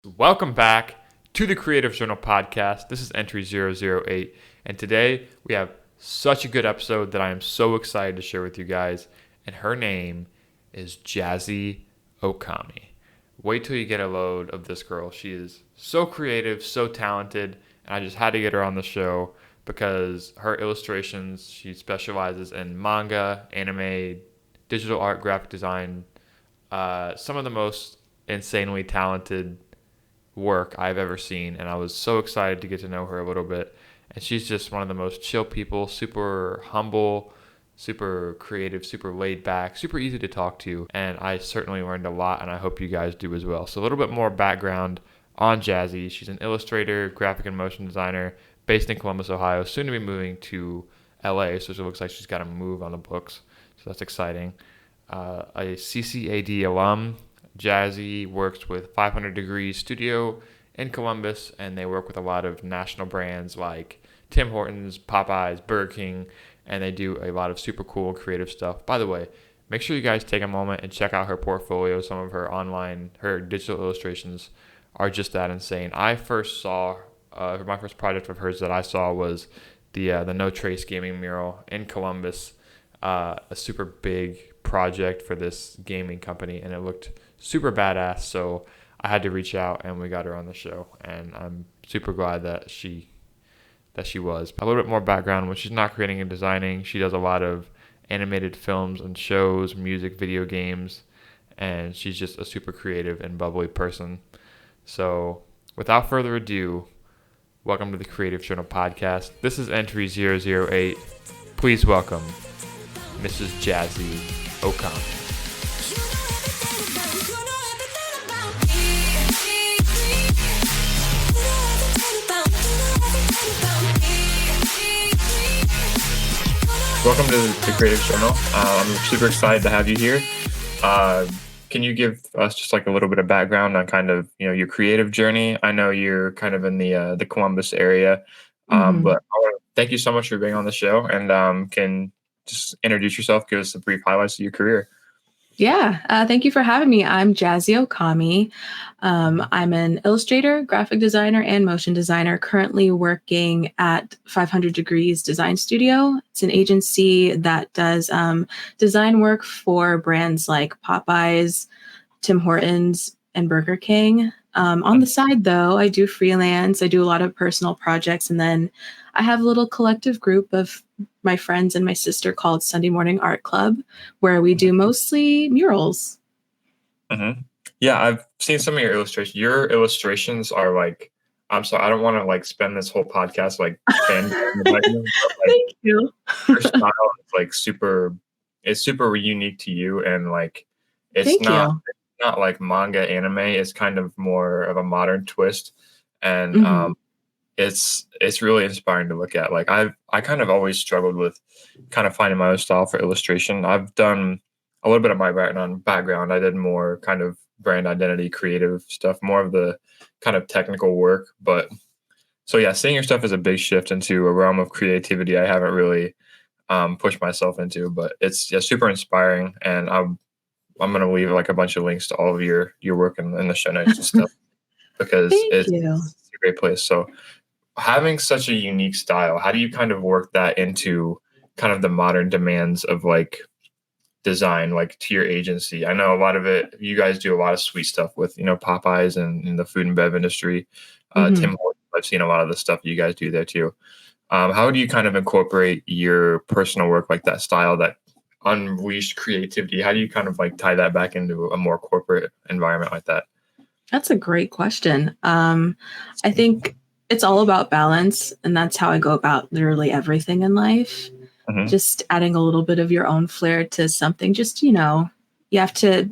Welcome back to the Creative Journal podcast. This is entry 008, and today we have such a good episode that I am so excited to share with you guys. And her name is Jazzy Okami. Wait till you get a load of this girl. She is so creative, so talented, and I just had to get her on the show because her illustrations, she specializes in manga, anime, digital art, graphic design, some of the most insanely talented work I've ever seen, and I was so excited to get to know her a little bit. And she's just one of the most chill people, super humble, super creative, super laid back, super easy to talk to. And I certainly learned a lot, and I hope you guys do as well. So a little bit more background on Jazzy. She's an illustrator, graphic and motion designer based in Columbus, Ohio, soon to be moving to LA. So it looks like she's got a move on the books. So that's exciting. A CCAD alum. Jazzy works with 500 Degrees Studio in Columbus, and they work with a lot of national brands like Tim Hortons, Popeyes, Burger King, and they do a lot of super cool creative stuff. By the way, make sure you guys take a moment and check out her portfolio. Some of her digital illustrations are just that insane. I first saw, my first project of hers that I saw was the No Trace gaming mural in Columbus, a super big project for this gaming company, and it looked super badass. So I had to reach out, and we got her on the show, and I'm super glad that she was. A little bit more background: when she's not creating and designing, she does a lot of animated films and shows, music, video games, and she's just a super creative and bubbly person. So without further ado, welcome to the Creative Journal podcast. This is entry 008. Please welcome Mrs. Jazzy Okami. Welcome to the Creative Journal. I'm super excited to have you here. Can you give us just like a little bit of background on kind of your creative journey? I know you're kind of in the Columbus area, but I want to thank you so much for being on the show, and can just introduce yourself, give us a brief highlights of your career. Yeah, thank you for having me. I'm Jazzy Okami. I'm an illustrator, graphic designer, and motion designer, currently working at 500 Degrees Design Studio. It's an agency that does design work for brands like Popeyes, Tim Hortons, and Burger King. On the side, though, I do freelance. I do a lot of personal projects, and then I have a little collective group of my friends and my sister called Sunday Morning Art Club, where we do mostly murals. Mm-hmm. Yeah, I've seen some of your illustrations. Your illustrations are like, I'm sorry, I don't want to like spend this whole podcast like fan about you, but, like, Thank you. your style is like it's super unique to you, and like it's Thank you. not like manga anime. It's kind of more of a modern twist, and Mhm. it's really inspiring to look at. Like I kind of always struggled with kind of finding my own style for illustration. I've done a little bit of my background. I did more kind of brand identity, creative stuff, more of the kind of technical work. But so yeah, seeing your stuff is a big shift into a realm of creativity I haven't really pushed myself into. But it's super inspiring, and I'm gonna leave like a bunch of links to all of your work in the show notes and stuff because Thank it's you. a great place. So having such a unique style, how do you kind of work that into kind of the modern demands of like design, like to your agency? I know a lot of it, you guys do a lot of sweet stuff with, Popeyes and in the food and bev industry. Mhm. Tim Hortons, I've seen a lot of the stuff you guys do there too. How do you kind of incorporate your personal work, like that style, that unleashed creativity? How do you kind of like tie that back into a more corporate environment like that? That's a great question. I think it's all about balance, and that's how I go about literally everything in life. Hmm. Just adding a little bit of your own flair to something. Just, you have to,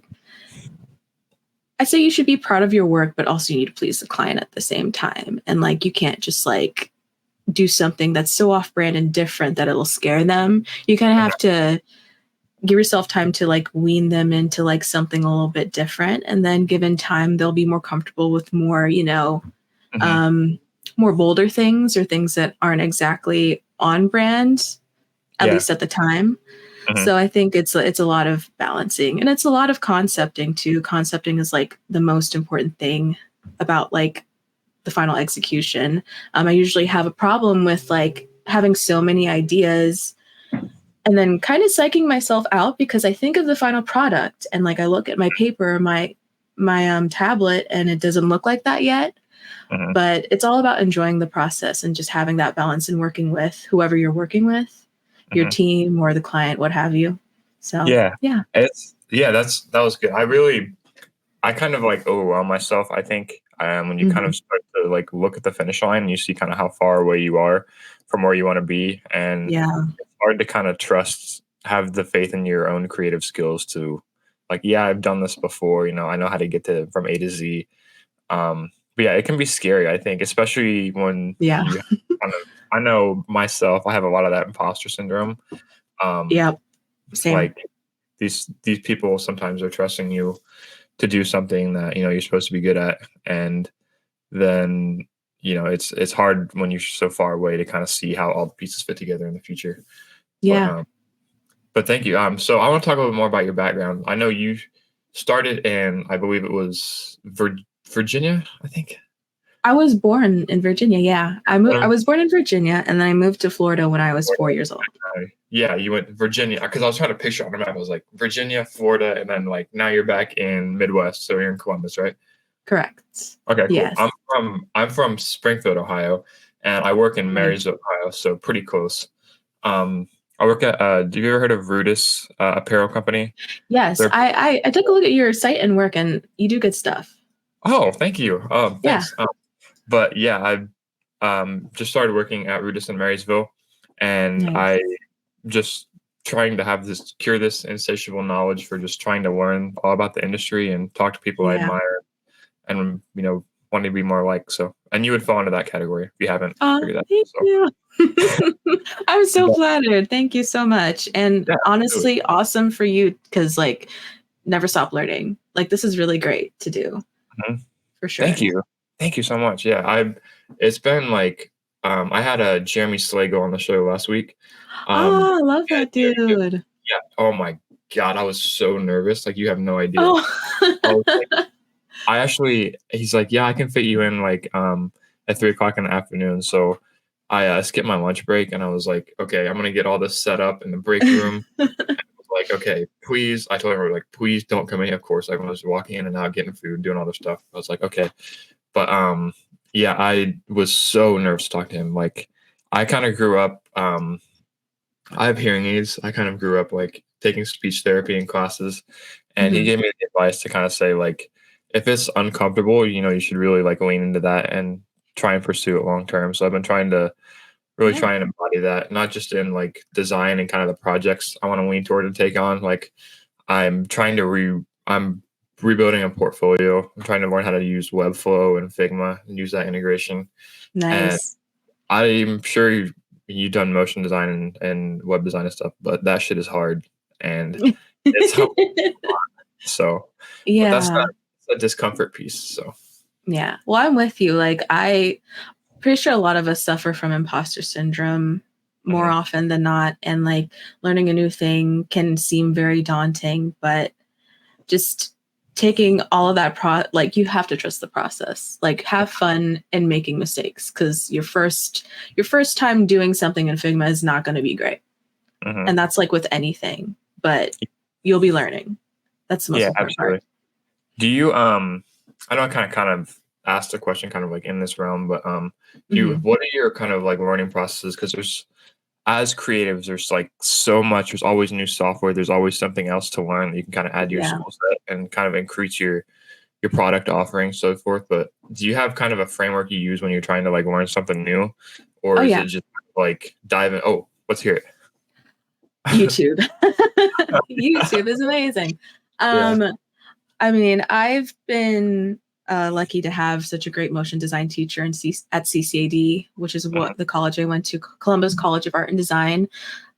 I say you should be proud of your work, but also you need to please the client at the same time. And like, you can't just like do something that's so off brand and different that it'll scare them. You kind of have to give yourself time to like wean them into like something a little bit different. And then given time, they'll be more comfortable with more, Hmm. um, more bolder things or things that aren't exactly on brand, at Yeah. least at the time. Hmm. So I think it's a lot of balancing, and it's a lot of concepting too. Concepting is like the most important thing about like the final execution. I usually have a problem with like having so many ideas and then kind of psyching myself out because I think of the final product and like I look at my paper, my tablet, and it doesn't look like that yet. Mhm. But it's all about enjoying the process and just having that balance and working with whoever you're working with, your Mhm. team or the client, what have you. So Yeah, yeah. that was good. I kind of like overwhelm myself. I think when you kind Hmm. of start to like look at the finish line and you see kind of how far away you are from where you want to be, and Yeah. it's hard to kind of have the faith in your own creative skills to, like, yeah, I've done this before. I know how to get to from A to Z. But yeah, it can be scary. I think, especially when Yeah. you kind of. I know myself. I have a lot of that imposter syndrome. Um, Yeah. Same. like these people sometimes are trusting you to do something that you're supposed to be good at, and then it's hard when you're so far away to kind of see how all the pieces fit together in the future. but Yeah. um but thank you. So I want to talk a little bit more about your background. I know you started in, I believe it was Virginia, I think. I was born in Virginia. Yeah. I was born in Virginia and then I moved to Florida when I was 4 years old. Yeah, you went to Virginia because I was trying to picture on the map. I was like Virginia, Florida, and then like now you're back in Midwest, so you're in Columbus, right? Correct. Okay, cool. Yes. I'm from Springfield, Ohio, and I work in Nice. Marysville, Ohio, so pretty close. Um, I work at. Have you ever heard of Rudis apparel company? Yes. They're I took a look at your site and work and you do good stuff. Oh, thank you. Yeah. Thanks. But yeah, I just started working at Rudis in Marysville, and I Nice. just trying to have this cure this insatiable knowledge for just trying to learn all about the industry and talk to people I Yeah. admire and want to be more like. So, and you would fall into that category if you haven't figured that Thank out. you. I'm so So, flattered. Thank you so much. And yeah, absolutely. honestly, awesome for you because like never stop learning. Like this is really great to do Mhm. for Thank sure. you. Thank you so much. Yeah, it's been like I had a Jeremy Slagle on the show last week. Um, Oh, I love yeah, that dude. yeah. Oh my God, I was so nervous. Like you have no idea. I was like, Oh. he's like, yeah, I can fit you in like at 3 o'clock in the afternoon. So I skipped my lunch break and I was like, okay, I'm gonna get all this set up in the break room. Like, okay, please. I told everyone, like, please don't come in. Of course, everyone was walking in and out, getting food, doing all this stuff. I was like, okay, but yeah, I was so nervous to talk to him. Like, I kind of grew up. I have hearing aids. I kind of grew up like taking speech therapy in classes, and he Mhm. gave me advice to kind of say like, if it's uncomfortable, you should really like lean into that and try and pursue it long term. So I've been trying to really Yeah. try and embody that, not just in like design and kind of the projects I want to lean toward and take on. Like I'm rebuilding a portfolio. I'm trying to learn how to use Webflow and Figma and use that integration. And Nice. I'm sure you've done motion design and web design and stuff, but that shit is hard and it's hard. So, but that's Yeah. not a discomfort piece. So, Yeah. Well, I'm with you. Like I pretty sure a lot of us suffer from imposter syndrome more mhm. often than not. And like learning a new thing can seem very daunting, but just taking all of that like you have to trust the process. Like have fun and making mistakes because your first time doing something in Figma is not going to be great. Mhm. And that's like with anything, but you'll be learning. That's the most Yeah, important part. absolutely. Do you I know I kind of asked a question kind of like in this realm, but Hmm. what are your kind of like learning processes? Because as creatives, there's like so much. There's always new software. There's always something else to learn that you can kind of add to your Yeah. skill set and kind of increase your product offering, so forth. But do you have kind of a framework you use when you're trying to like learn something new, Oh or is it yeah. just like dive in? Oh, let's hear it. YouTube. YouTube is amazing. Yeah. Um, I mean, I've been lucky to have such a great motion design teacher at CCAD, which is Mhm, what the college I went to, Columbus College of Art and Design.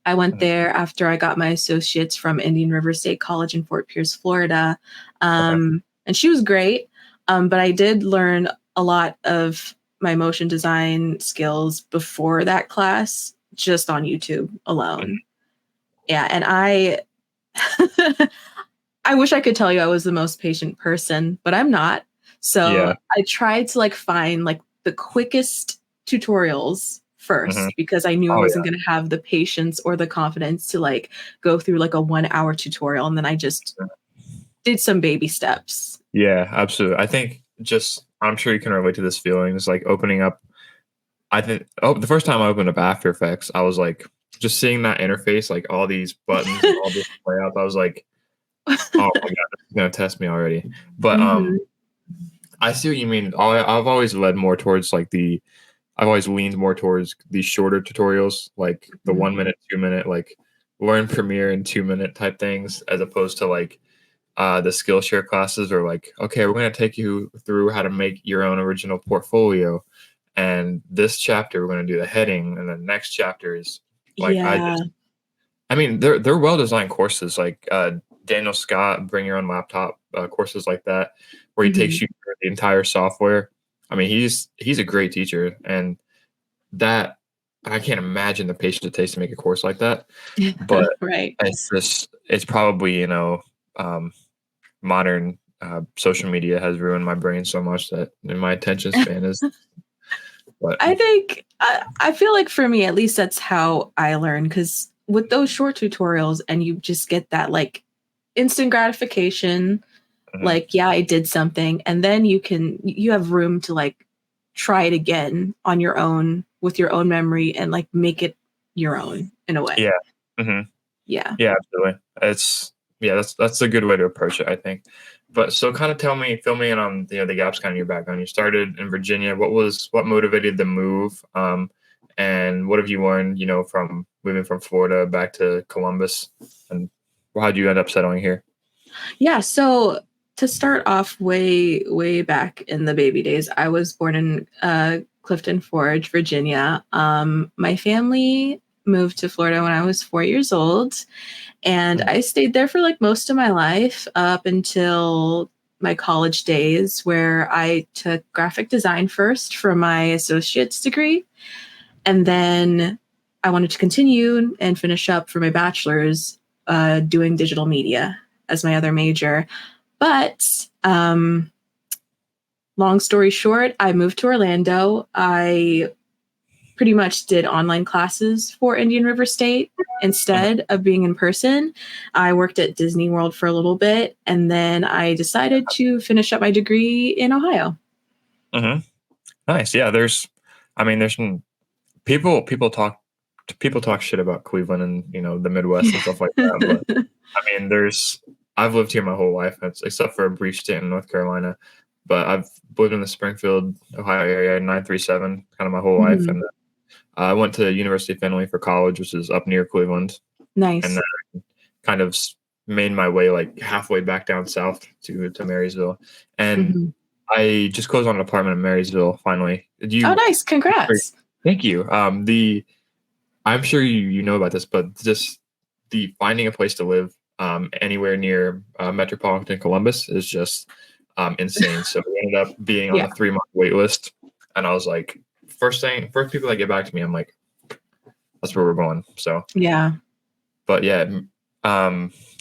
I went mhm. there after I got my associates from Indian River State College in Fort Pierce, Florida. Okay. And she was great. But I did learn a lot of my motion design skills before that class just on YouTube Mhm. alone. Yeah. And I wish I could tell you I was the most patient person, but I'm not. So Yeah. I tried to like find like the quickest tutorials Hmm. first because I knew I Oh wasn't yeah. going to have the patience or the confidence to like go through like a 1 hour tutorial. And then I just did some baby steps. Yeah, absolutely. I think just I'm sure you can relate to this feeling. It's like opening up. I think the first time I opened up After Effects, I was like just seeing that interface, like all these buttons and all this layouts. I was like, oh my god, this is gonna test me already. But Mhm. I see what you mean. I've always led more towards like I've always leaned more towards these shorter tutorials, like the Mhm. 1 minute, 2 minute, like learn Premiere in 2 minute type things, as opposed to like the Skillshare classes are like, okay, we're going to take you through how to make your own original portfolio. And this chapter, we're going to do the heading. And the next chapter is like, Yeah. I mean, they're well designed courses like Daniel Scott, Bring Your Own Laptop courses like that, where he takes Mhm. you through the entire software. I mean, he's a great teacher, and that I can't imagine the patience it takes to make a course like that. But Right. it's probably um, modern social media has ruined my brain so much that my attention span is. But I think I feel like for me, at least that's how I learn. Because with those short tutorials, and you just get that like instant gratification, mhm. like yeah, I did something, and then you have room to like try it again on your own with your own memory and like make it your own in a way. Yeah, hmm Yeah. yeah, absolutely. It's yeah, that's a good way to approach it, I think. But so, kind of fill me in on the gaps kind of your background. You started in Virginia. What motivated the move? And what have you learned? From moving from Florida back to Columbus, and how did you end up settling here? Yeah. So to start off way back in the baby days, I was born in Clifton Forge, Virginia. My family moved to Florida when I was 4 years old, and Mhm. I stayed there for like most of my life up until my college days, where I took graphic design first for my associate's degree, and then I wanted to continue and finish up for my bachelor's doing digital media as my other major. But long story short, I moved to Orlando. I pretty much did online classes for Indian River State Mhm. instead of being in person. I worked at Disney World for a little bit, and then I decided to finish up my degree in Ohio. Mhm. Nice. Yeah. I mean, there's some people talk shit about Cleveland and the Midwest and stuff like that. But I mean, I've lived here my whole life, except for a brief stint in North Carolina. But I've lived in the Springfield, Ohio area, 937, kind of my whole life. Mhm. And I went to University of Findlay for college, which is up near Cleveland, and Nice. then kind of made my way like halfway back down south to Marysville. And Mhm. I just closed on an apartment in Marysville finally. Oh, nice. Congrats. Thank you. I'm sure you know about this, but just the finding a place to live anywhere near metropolitan Columbus is just insane. So we ended up being on Yeah. the 3 month wait list, and I was like, first people that get back to me, I'm like, that's where we're going. So, Yeah. but yeah,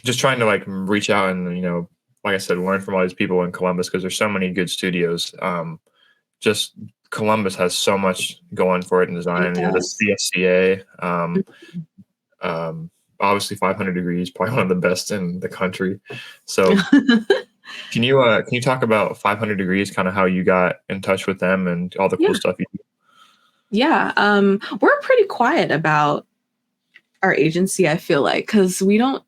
just trying to like reach out and like I said, learn from all these people in Columbus because there's so many good studios. Just Columbus has so much going for it in It design. The does. CSCA. Um, Obviously 500 degrees, probably one of the best in the country. So can you talk about 500 degrees, kind of how you got in touch with them and all the Yeah. cool stuff you do? Yeah. We're pretty quiet about our agency, I feel like, because we don't,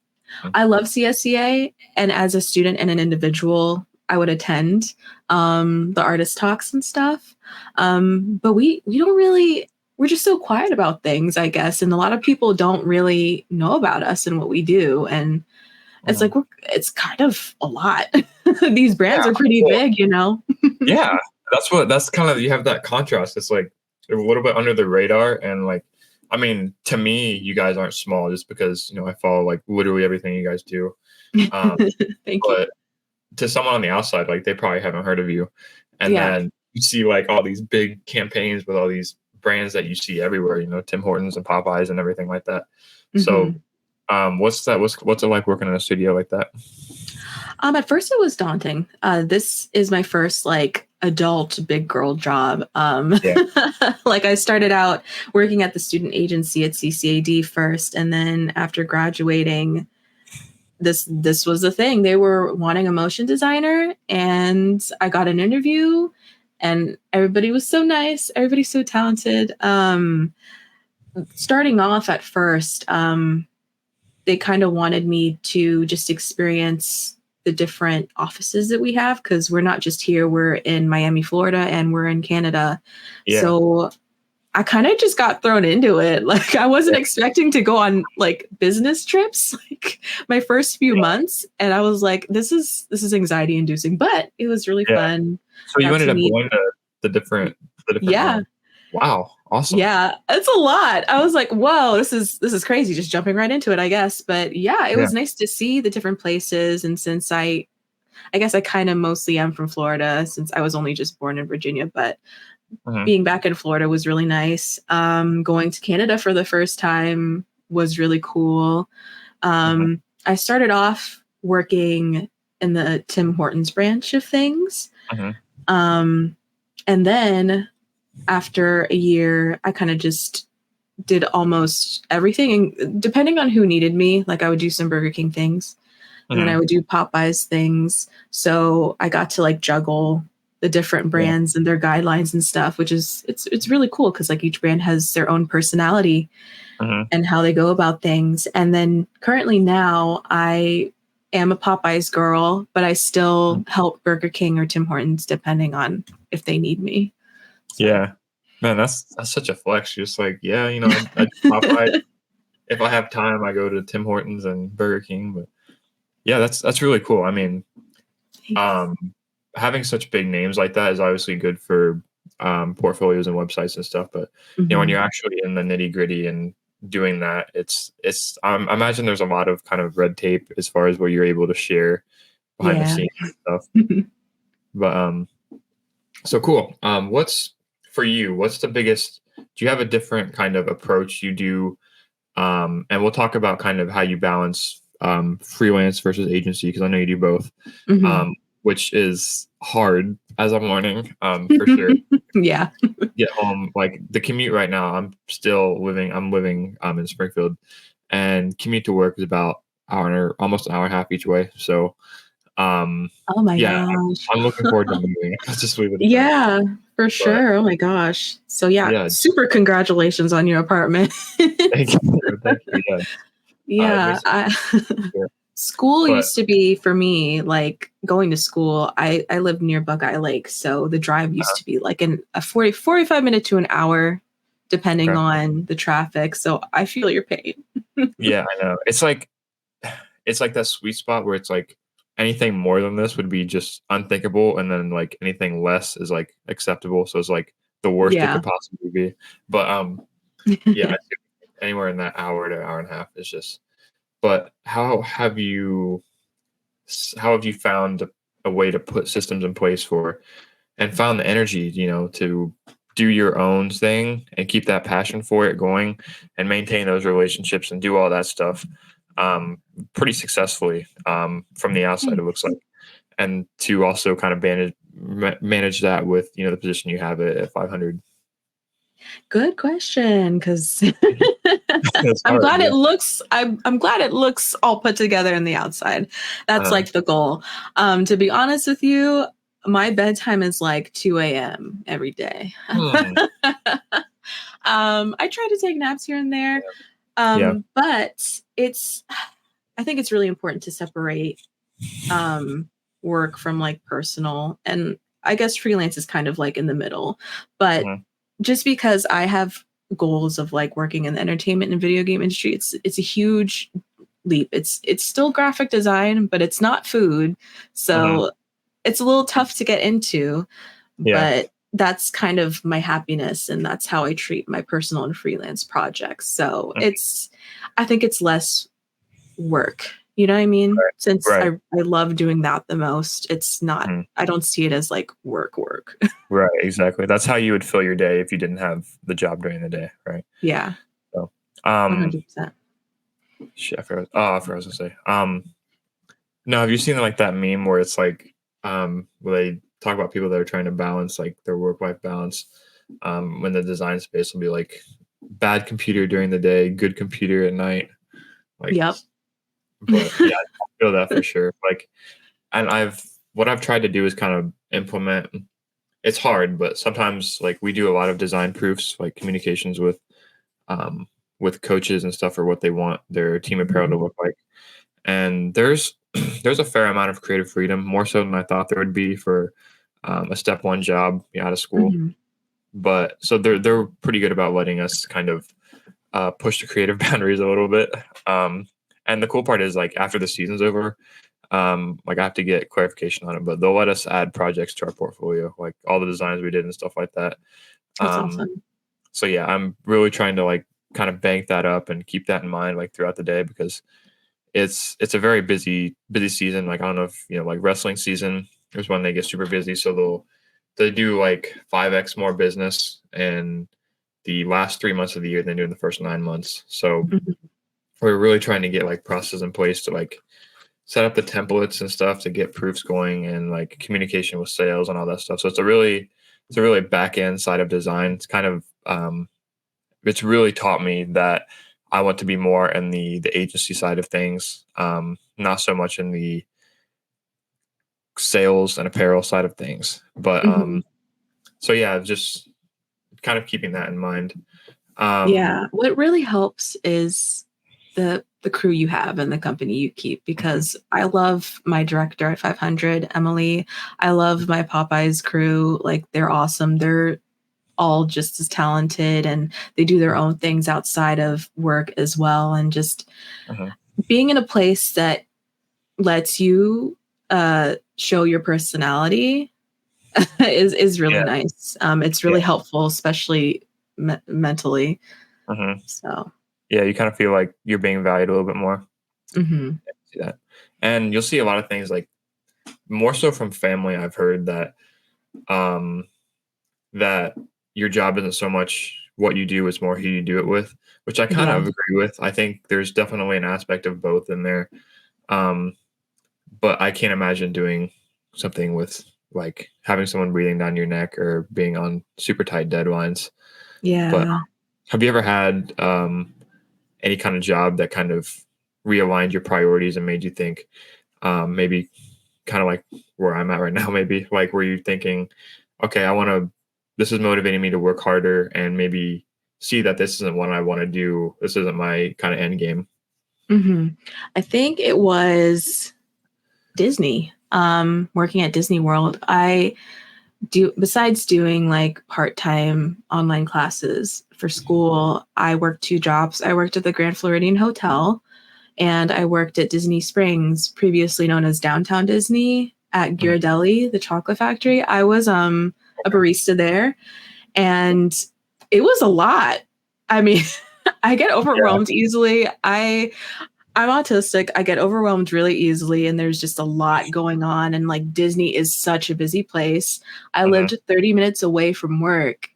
I love CSCA, and as a student and an individual, I would attend the artist talks and stuff. But we don't really, we're just so quiet about things, I guess. And a lot of people don't really know about us and what we do. And it's Mhm. like, it's kind of a lot. These brands Yeah, are pretty well, big, you know? yeah, that's kind of, you have that contrast. It's like a little bit under the radar, and like, I mean, to me, you guys aren't small just because I follow like literally everything you guys do. Um, Thank you. but to someone on the outside, like they probably haven't heard of you, and Yeah. then you see like all these big campaigns with all these brands that you see everywhere. Tim Hortons and Popeyes and everything like that. So Mhm. What's that? What's it like working in a studio like that? At first it was daunting. This is my first like adult big girl job. Yeah. Like I started out working at the student agency at CCAD first, and then after graduating, this was the thing. They were wanting a motion designer, and I got an interview, and everybody was so nice. Everybody's so talented. Starting off at first, they kind of wanted me to just experience the different offices that we have because we're not just here, we're in Miami, Florida, and we're in Canada. Yeah. So I kind of just got thrown into it. Like I wasn't expecting to go on like business trips like my first few months, and I was like, this is anxiety inducing, but it was really Yeah. fun. So you Got ended to up meet, going to the different yeah, wow, awesome. yeah, it's a lot. I was like, whoa, this is crazy, just jumping right into it, I guess. But yeah, it Yeah. was nice to see the different places. And since I guess I kind of mostly am from Florida since I was only just born in Virginia, but Mhm. being back in Florida was really nice. Going to Canada for the first time was really cool. Mhm. I started off working in the Tim Hortons branch of things. Mhm. Um, and then after a year, I kind of just did almost everything. And depending on who needed me, like I would do some Burger King things and then I Mhm. would do Popeyes things. So I got to like juggle the different Yeah. brands and their guidelines and stuff, which is it's really cool because like each brand has their own personality Mhm. and how they go about things. And then currently now I am a Popeyes girl, but I still Mhm. help Burger King or Tim Hortons depending on if they need me. So Yeah. Man, that's such a flex. Just like, yeah, I do Popeye. If I have time, I go to Tim Hortons and Burger King. But yeah, that's really cool. I mean, thanks. um, having such big names like that is obviously good for portfolios and websites and stuff. But when Mhm. you're actually in the nitty gritty and doing that, it's I imagine there's a lot of kind of red tape as far as what you're able to share behind the Yeah. scenes and stuff. But so cool. What's for you? What's the biggest? Do you have a different kind of approach you do? And we'll talk about kind of how you balance freelance versus agency because I know you do both, Mhm. um, which is hard as I'm learning for sure. Yeah. Get home like the commute right now. I'm living in Springfield, and commute to work is about almost an hour and a half each way. So um, Oh my yeah, gosh. I'm looking forward to moving. Let's just leave it at that. Yeah, for But sure. Oh my gosh. So yeah, yeah, super congratulations on your apartment. thank you, thank you. Yeah, it Yeah, makes it. school But used to be for me like going to school. I lived near Buckeye Lake, so the drive used to be like a 45 minute to an hour depending okay. on the traffic. So I feel your pain. Yeah, I know. It's like that sweet spot where it's like anything more than this would be just unthinkable, and then like anything less is like acceptable. So it's like the worst it Yeah. could possibly be. But yeah, I think anywhere in that hour to hour and a half is just. But how have you found a way to put systems in place for and found the energy, to do your own thing and keep that passion for it going and maintain those relationships and do all that stuff pretty successfully from the outside, it looks like. And to also kind of manage that with, the position you have at 500. Good question, because It's I'm hard, glad yeah. it looks. I'm glad it looks all put together in the outside. That's Uh, like the goal. To be honest with you, my bedtime is like 2 a.m. every day. hmm, I try to take naps here and there, yeah. but it's. I think it's really important to separate work from like personal, and I guess freelance is kind of like in the middle, but Mhm, just because I have goals of like working in the entertainment and video game industry, it's a huge leap. It's still graphic design, but it's not food. mhm, So it's a little tough to get into, yeah. but that's kind of my happiness and that's how I treat my personal and freelance projects. So Mhm, I think it's less work. You know what I mean? right. Since Right. I love doing that the most, it's not, Mhm, I don't see it as like work. right. Exactly. That's how you would fill your day if you didn't have the job during the day. Right. Yeah, So, um, 100%. Shit, I forgot what I was gonna say. No, have you seen like that meme where it's like where they talk about people that are trying to balance like their work-life balance, when the design space will be like bad computer during the day, good computer at night. Like, Yep. but yeah, I feel that for sure. Like, and what I've tried to do is kind of implement. It's hard, but sometimes like we do a lot of design proofs, like communications with coaches and stuff, or what they want their team apparel to look like. And there's a fair amount of creative freedom, more so than I thought there would be for a step one job out of school. Mhm. But so they're pretty good about letting us kind of push the creative boundaries a little bit. And the cool part is like after the season's over, like I have to get clarification on it, but they'll let us add projects to our portfolio, like all the designs we did and stuff like that. That's Um, awesome. so yeah, I'm really trying to like kind of bank that up and keep that in mind like throughout the day, because it's a very busy season. Like I don't know if you know, like wrestling season is when they get super busy, so they do like 5x more business in the last 3 months of the year than they do in the first 9 months. So Mhm. we're really trying to get like processes in place to like set up the templates and stuff to get proofs going, and like communication with sales and all that stuff. So it's a really back end side of design. It's kind of it's really taught me that I want to be more in the agency side of things, not so much in the sales and apparel side of things. But Mhm. so yeah, just kind of keeping that in mind. Um, Yeah. What really helps is the crew you have and the company you keep, mhm, because I love my director at 500, Emily. I love my Popeyes crew. Like they're awesome. They're all just as talented and they do their own things outside of work as well. And just mhm. being in a place that lets you show your personality is really Yeah. nice. It's Yeah. really helpful, especially mentally. Mhm. So, Yeah, you kind of feel like you're being valued a little bit more. mhm. See that, and you'll see a lot of things like more so from family. I've heard um, that your job isn't so much what you do; it's more who you do it with, which I kind Yeah. of agree with. I think there's definitely an aspect of both in there. Um, but I can't imagine doing something with like having someone breathing down your neck or being on super tight deadlines. But Yeah. have you ever had any kind of job that kind of realigned your priorities and made you think, maybe kind of like where I'm at right now, maybe like were you thinking, okay, this is motivating me to work harder and maybe see that this isn't what I want to do. This isn't my kind of end game. I think it was Disney. Working at Disney World. I do, besides doing like part-time online classes for school, I worked two jobs. I worked at the Grand Floridian Hotel and I worked at Disney Springs, previously known as Downtown Disney, at Mhm. Ghirardelli, the chocolate factory. I was a barista there, and it was a lot. I mean, I get Yeah. overwhelmed easily. I'm autistic. I get overwhelmed really easily, and there's just a lot going on. And like Disney is such a busy place. I Mhm. lived 30 minutes away from work,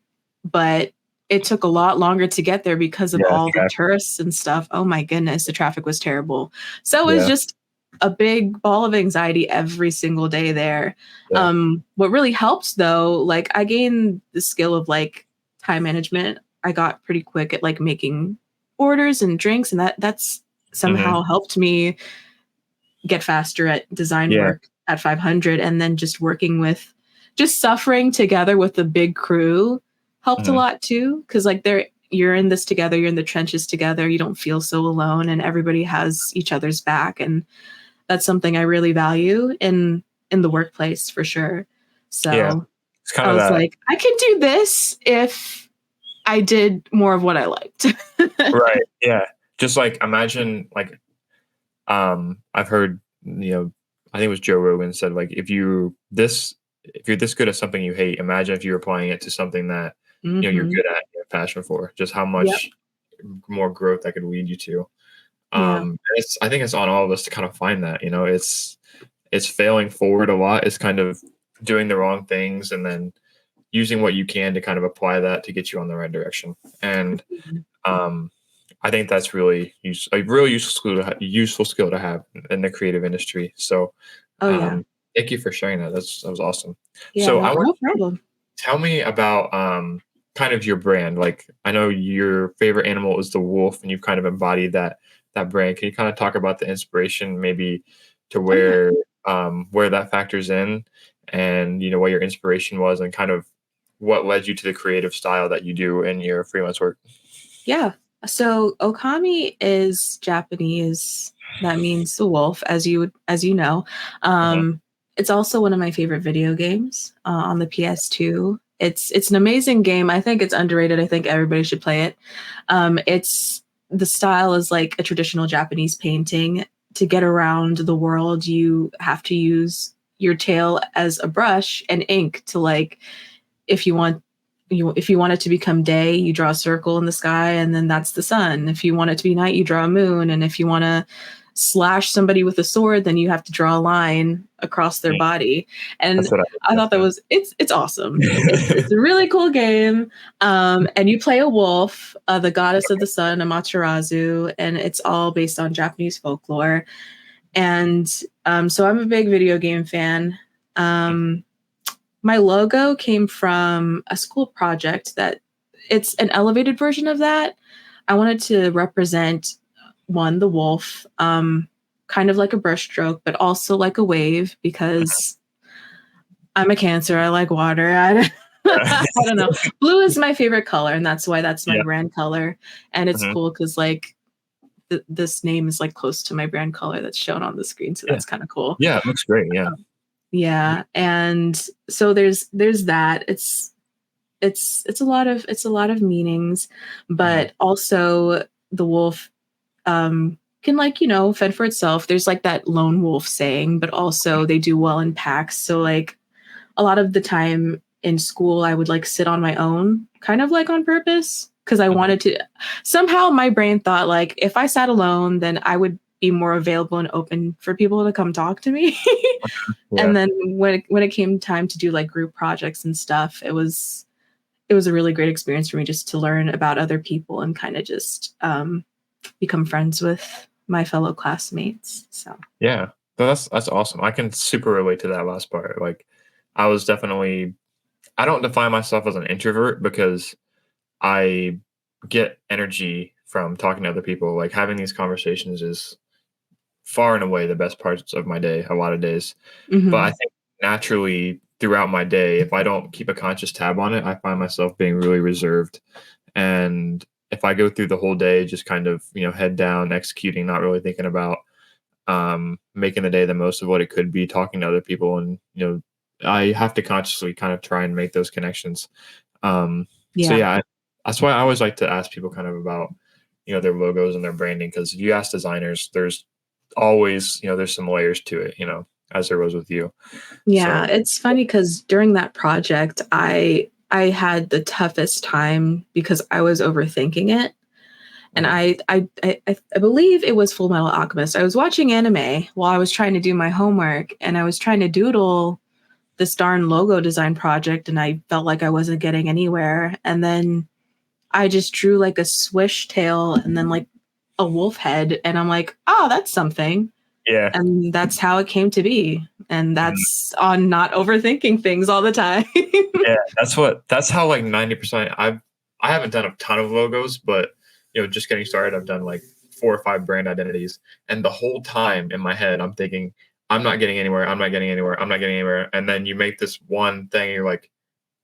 but it took a lot longer to get there because of Yeah. all the Traffic. tourists and stuff. Oh my goodness, the traffic was terrible. So it was Yeah. just a big ball of anxiety every single day there. Yeah. What really helped though, like I gained the skill of like time management. I got pretty quick at like making orders and drinks, and that's Mhm. somehow helped me get faster at design Yeah. work at 500. And then just working with, just suffering together with the big crew helped a Mhm. lot too, because like you're in this together, you're in the trenches together, you don't feel so alone, and everybody has each other's back. And that's something I really value in the workplace for sure. Yeah. So It's kind I of was that. like, I could do this if I did more of what I liked. Right. Yeah. Just like imagine like I've heard, I think it was Joe Rogan said like if you're this good at something you hate, imagine if you're applying it to something that you're Hmm. good at, you have passion for, just how Yep. much more growth that could lead you to. Yeah. I think it's on all of us to kind of find that, it's failing forward a lot. It's kind of doing the wrong things and then using what you can to kind of apply that to get you on the right direction. And um I think that's really a really useful skill to have in the creative industry. So, Oh yeah. thank you for sharing that. That was awesome. Yeah, So no, I want no problem. tell me about kind of your brand. Like I know your favorite animal is the wolf, and you've kind of embodied that brand. Can you kind of talk about the inspiration, maybe to Oh yeah. where that factors in, and what your inspiration was, and kind of what led you to the creative style that you do in your freelance work? Yeah. So Okami is Japanese. That means the wolf, as you know. Uh-huh. It's also one of my favorite video games on the PS2. It's an amazing game. I think it's underrated. I think everybody should play it. It's the style is like a traditional Japanese painting. To get around the world, you have to use your tail as a brush and ink to like if you want if you want it to become day, you draw a circle in the sky and then that's the sun. If you want it to be night, you draw a moon. And if you want to slash somebody with a sword, then you have to draw a line across their Yeah, body. And that's what I I thought that yeah. was it's awesome. It's a really cool game. And you play a wolf, the goddess of the sun, Amaterasu, and it's all based on Japanese folklore. And so I'm a big video game fan. My logo came from a school project that it's an elevated version of that. I wanted to represent one, the wolf, kind of like a brushstroke, but also like a wave because I'm a Cancer. I like water. I don't know. Blue is my favorite color, and that's why that's my Yeah. brand color. And it's Mhm. cool because like this name is like close to my brand color that's shown on the screen, so Yeah. that's kind of cool. Yeah, it looks great. Yeah. Yeah, and so there's that. It's a lot of meanings, Mhm. but also the wolf can like fend for itself. There's like that lone wolf saying, but also they do well in packs. So like a lot of the time in school, I would like sit on my own, kind of like on purpose, because I Mhm. wanted to. Somehow my brain thought like if I sat alone, then I would be more available and open for people to come talk to me. Yeah. And then when it came time to do like group projects and stuff, it was a really great experience for me just to learn about other people and kind of just become friends with my fellow classmates. So Yeah. No, that's awesome. I can super relate to that last part. Like, I was definitely I don't define myself as an introvert because I get energy from talking to other people. Like having these conversations is far and away the best parts of my day, a lot of days. But I mhm. think naturally throughout my day, if I don't keep a conscious tab on it, I find myself being really reserved. And if I go through the whole day just kind of, head down, executing, not really thinking about making the day the most of what it could be, talking to other people, and I have to consciously kind of try and make those connections. So Yeah. yeah, that's why I always like to ask people kind of about their logos and their branding, because if you ask designers, there's always there's some layers to it, as there was with you. Yeah, So it's funny because during that project, I had the toughest time because I was overthinking it. And mhm, I believe it was Full Metal Alchemist. I was watching anime while I was trying to do my homework, and I was trying to doodle this darn logo design project, and I felt like I wasn't getting anywhere. And then I just drew like a swish tail and then like a wolf head, and I'm like, oh, that's something. yeah, And that's how it came to be. And mhm, that's on not overthinking things all the time. yeah. That's how like 90%. I haven't done a ton of logos, but just getting started, I've done like 4 or 5 brand identities, and the whole time in my head, I'm thinking, I'm not getting anywhere. I'm not getting anywhere. I'm not getting anywhere. And then you make this one thing, and you're like,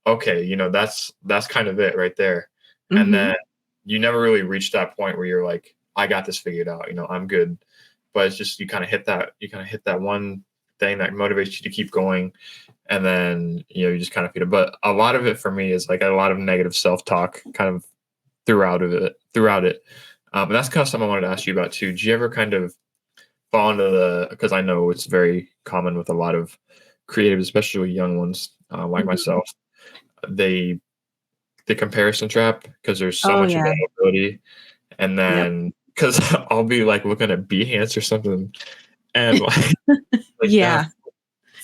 okay, that's kind of it right there. And Hmm. then you never really reach that point where you're like, I got this figured out, I'm good. But it's just you kind of hit that one thing that motivates you to keep going, and then you just kind of feed it. But a lot of it for me is like a lot of negative self-talk kind of throughout it. And that's kind of something I wanted to ask you about too. Do you ever kind of fall into because I know it's very common with a lot of creatives, especially young ones like Hmm. myself, they the comparison trap because there's so Oh much yeah. availability, and Yep. then because I'll be like looking at Behance or something, and like that Yeah.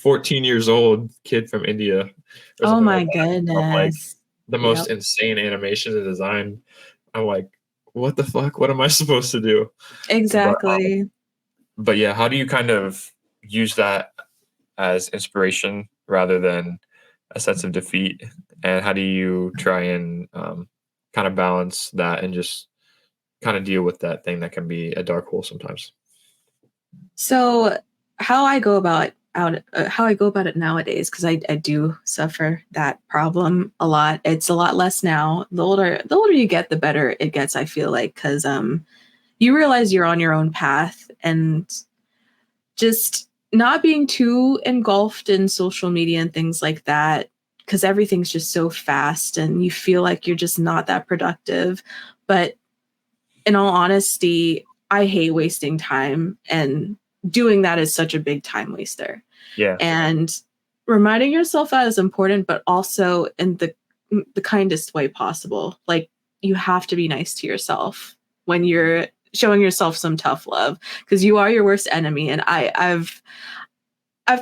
14 years old kid from India or Oh something like my that, from like goodness. the most Yep. insane animation and design. I'm like, what the fuck? What am I supposed to do? But Exactly. but yeah, how do you kind of use that as inspiration rather than a sense of defeat? And how do you try and kind of balance that and just kind of deal with that thing that can be a dark hole sometimes? So how I go about how I go about it nowadays, because I do suffer that problem a lot. It's a lot less now. The older you get, the better it gets, I feel like, because you realize you're on your own path, and just not being too engulfed in social media and things like that, because everything's just so fast and you feel like you're just not that productive. But in all honesty, I hate wasting time, and doing that is such a big time waster. Yeah. And reminding yourself that is important, but also in the kindest way possible. Like, you have to be nice to yourself when you're showing yourself some tough love, because you are your worst enemy. And I've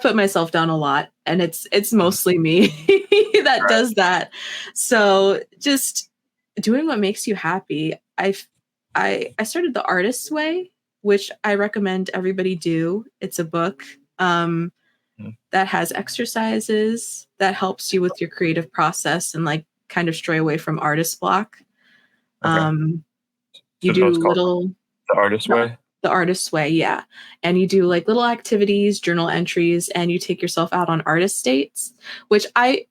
put myself down a lot, and it's mostly me that Right. does that. So just doing what makes you happy. I started The Artist's Way, which I recommend everybody do. It's a book Mhm. that has exercises that helps you with your creative process and like kind of stray away from artist block. Okay. Um, you So do it's called little the artist the, way. the Artist's Way, yeah. And you do like little activities, journal entries, and you take yourself out on artist dates, which I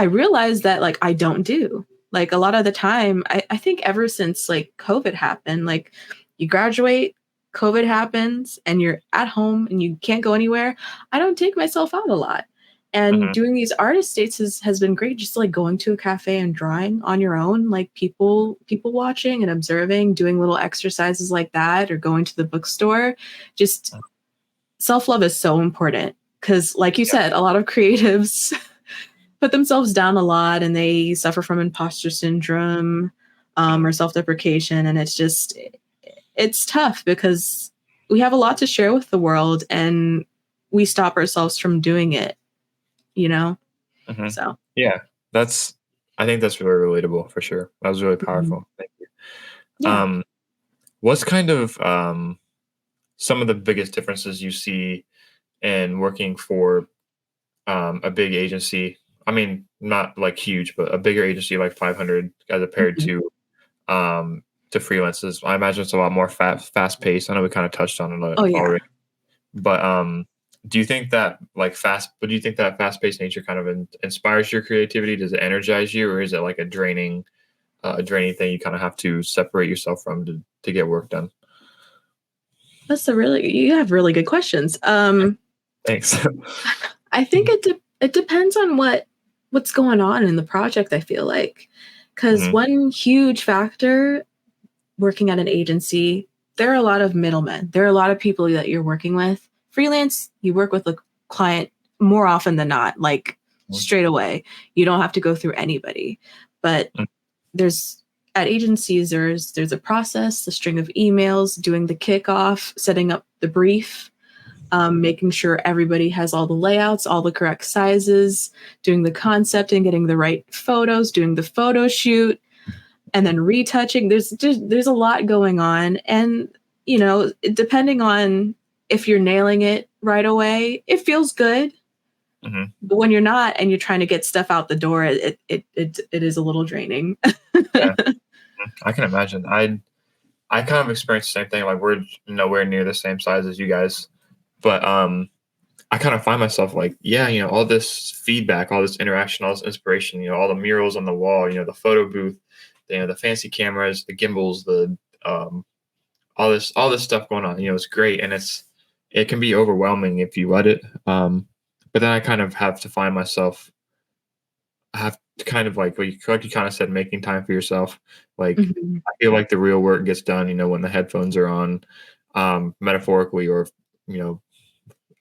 realized that like I don't do. Like, a lot of the time, I think ever since like COVID happened, like, you graduate, COVID happens, and you're at home and you can't go anywhere. I don't take myself out a lot. And Hmm. doing these artist dates has been great, just like going to a cafe and drawing on your own, like people watching and observing, doing little exercises like that, or going to the bookstore. Just self-love is so important, because like you Yeah. said, a lot of creatives put themselves down a lot, and they suffer from imposter syndrome, or self-deprecation. And it's tough, because we have a lot to share with the world, and we stop ourselves from doing it, you know? Hmm. So, Yeah. That's. I think that's very relatable for sure. That was really mhm. powerful. Thank you. Yeah. Um, what's kind of some of the biggest differences you see in working for a big agency? I mean, not like huge, but a bigger agency like 500 as compared Mhm. to freelances. I imagine it's a lot more fast paced. I know we kind of touched on it Oh, yeah. already, but do you think that do you think that fast paced nature kind of inspires your creativity? Does it energize you, or is it like a draining thing you kind of have to separate yourself from to get work done? You have really good questions. Thanks. I think it depends on what's going on in the project, I feel like. Because Hmm. one huge factor working at an agency, there are a lot of middlemen. There are a lot of people that you're working with. Freelance, you work with a client more often than not, like straight away. You don't have to go through anybody. But there's at agencies, there's a process, a string of emails, doing the kickoff, setting up the brief, making sure everybody has all the layouts, all the correct sizes, doing the concept and getting the right photos, doing the photo shoot, and then retouching. There's a lot going on, and depending on if you're nailing it right away, it feels good. Hmm. But when you're not, and you're trying to get stuff out the door, it is a little draining. Yeah, I can imagine. I kind of experienced the same thing. Like we're nowhere near the same size as you guys, but I kind of find myself like, yeah, all this feedback, all this interaction, all this inspiration, all the murals on the wall, the photo booth, the fancy cameras, the gimbals, the um, all this stuff going on. It's great, and it can be overwhelming if you let it. But then I kind of have to find myself. I have to kind of like you kind of said, making time for yourself. Like Mhm. I feel like the real work gets done, when the headphones are on, metaphorically or you know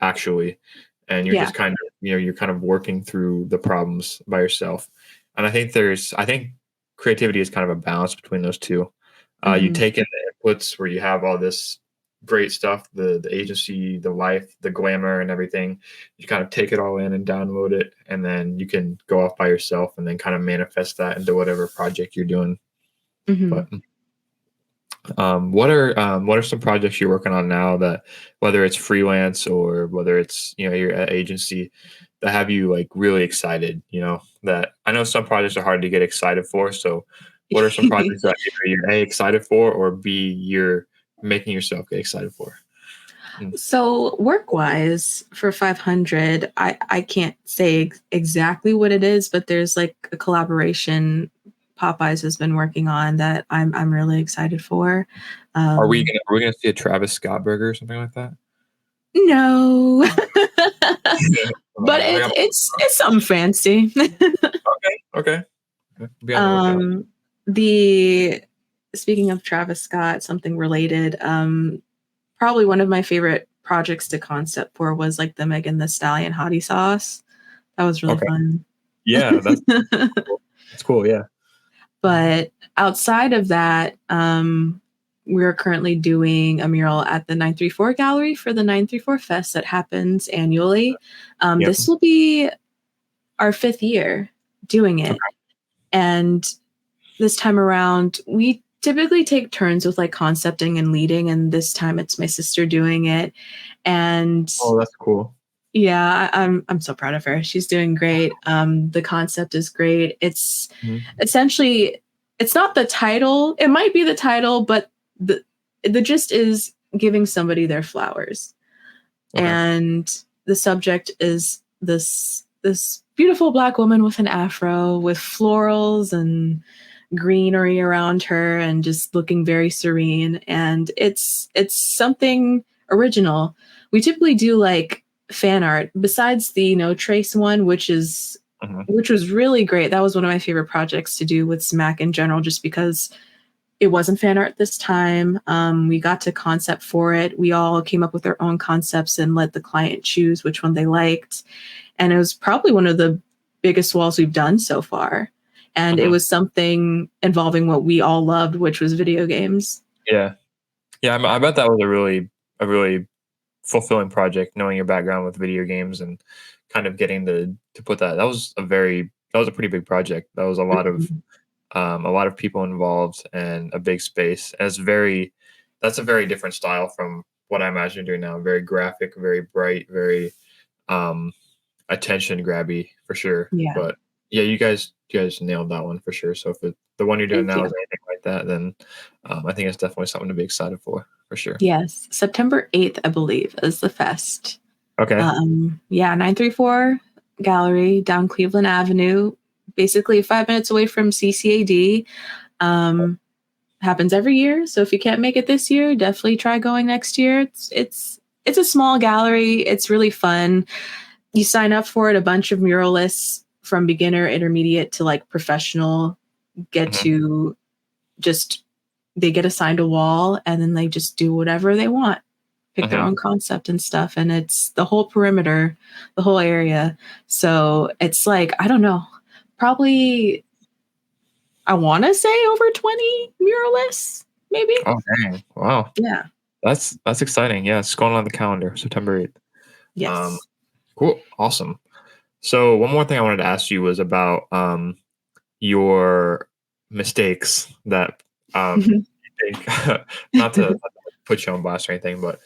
actually, and you're Yeah. just kind of you're kind of working through the problems by yourself. And I think creativity is kind of a balance between those two. You Hmm. take in the inputs where you have all this great stuff, the agency, the life, the glamour, and everything. You kind of take it all in and download it, and then you can go off by yourself and then kind of manifest that into whatever project you're doing. Hmm. But What are some projects you're working on now that, whether it's freelance or whether it's, your agency, that have you like really excited? That I know some projects are hard to get excited for. So what are some projects that either you're A, excited for, or B, you're making yourself get excited for? Mm. So work wise for 500, I can't say exactly what it is, but there's like a collaboration Popeyes has been working on that I'm really excited for. Are we gonna see a Travis Scott burger or something like that? No, but I got it's something fancy. okay. Be on the lookout. um, the Speaking of Travis Scott, something related. Probably one of my favorite projects to concept for was like the Megan the Stallion hottie sauce. That was really Okay. fun. Yeah, that's cool. That's cool. Yeah. But outside of that, we're currently doing a mural at the 934 gallery for the 934 Fest that happens annually. Yep. This will be our 5th year doing it. Okay. And this time around, we typically take turns with like concepting and leading. And this time it's my sister doing it. And Oh, that's cool. yeah, I'm so proud of her. She's doing great. The concept is great. It's essentially, it's not the title. It might be the title, but the gist is giving somebody their flowers. Okay. And the subject is this beautiful Black woman with an afro with florals and greenery around her and just looking very serene. And it's something original. We typically do like fan art besides the no trace one, which was really great. That was one of my favorite projects to do with SMAC in general, just because it wasn't fan art this time. We got to concept for it. We all came up with our own concepts and let the client choose which one they liked. And it was probably one of the biggest walls we've done so far. And it was something involving what we all loved, which was video games. Yeah. Yeah. I bet that was a really fulfilling project, knowing your background with video games and kind of getting to put that. That was a pretty big project. That was a lot of people involved and a big space. And that's a very different style from what I imagine doing now. Very graphic, very bright, very attention grabby for sure. Yeah. But yeah, you guys nailed that one for sure. So if the one you're doing Thank now you. is anything like that, then I think it's definitely something to be excited for sure. Yes. September 8th, I believe, is the fest. Okay. Yeah, 934 Gallery down Cleveland Avenue, basically 5 minutes away from CCAD. Happens every year. So if you can't make it this year, definitely try going next year. It's a small gallery. It's really fun. You sign up for it. A bunch of muralists from beginner, intermediate to like professional get to they get assigned a wall and then they just do whatever they want, pick their own concept and stuff. And it's the whole perimeter, the whole area. So it's like, I don't know, probably, I want to say over 20 muralists, maybe. Oh, dang. Wow. Yeah. That's exciting. Yeah, it's going on the calendar, September 8th. Yes. Cool. Awesome. So one more thing I wanted to ask you was about your mistakes that you think, not to put you on blast or anything, but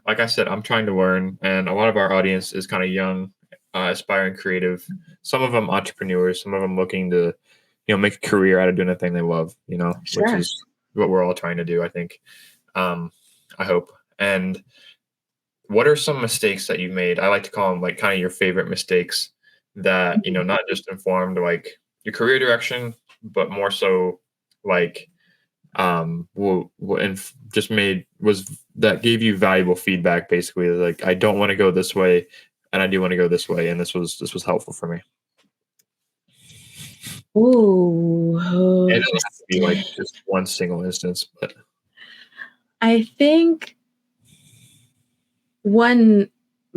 like I said, I'm trying to learn, and a lot of our audience is kind of young, aspiring creative. Some of them entrepreneurs, some of them looking to, make a career out of doing a thing they love, Sure. which is what we're all trying to do, I think. I hope. And what are some mistakes that you've made? I like to call them like kind of your favorite mistakes that, not just informed like your career direction, but more so like just made was that gave you valuable feedback, basically like I don't want to go this way and I do want to go this way, and this was helpful for me. Ooh, It doesn't have to be like just one single instance, but I think one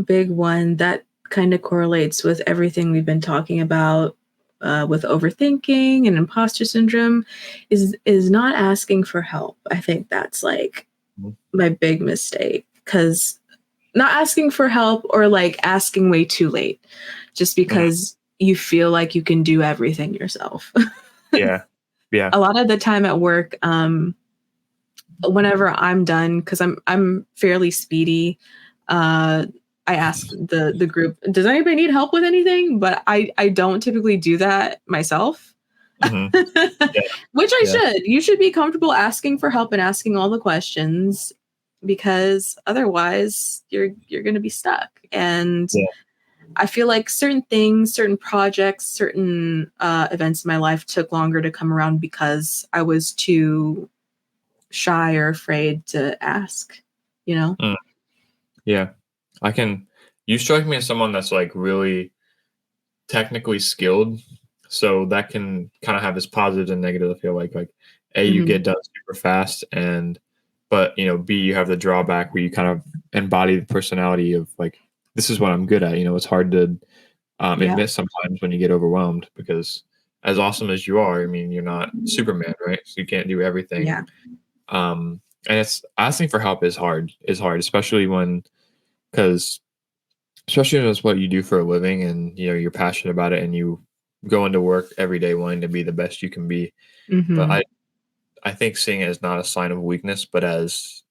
big one that kind of correlates with everything we've been talking about with overthinking and imposter syndrome is not asking for help. I think that's like my big mistake, because not asking for help or like asking way too late just because you feel like you can do everything yourself. yeah. A lot of the time at work, whenever I'm done, because I'm fairly speedy, I ask the group, does anybody need help with anything? But I don't typically do that myself. Mm-hmm. Yeah. Which I Yeah. should. You should be comfortable asking for help and asking all the questions, because otherwise you're going to be stuck. And Yeah. I feel like certain things, certain projects, certain events in my life took longer to come around because I was too shy or afraid to ask, you know? Mm. Yeah. You strike me as someone that's like really technically skilled. So that can kind of have its positives and negatives. I feel like A, you Hmm. get done super fast, but B, you have the drawback where you kind of embody the personality of like, this is what I'm good at. It's hard to Yeah. admit sometimes when you get overwhelmed, because as awesome as you are, I mean, you're not Superman, right? So you can't do everything. Yeah. And it's asking for help is hard, because especially when it's what you do for a living, and you're passionate about it, and you go into work every day wanting to be the best you can be. But Hmm. I think seeing it as not a sign of weakness, but as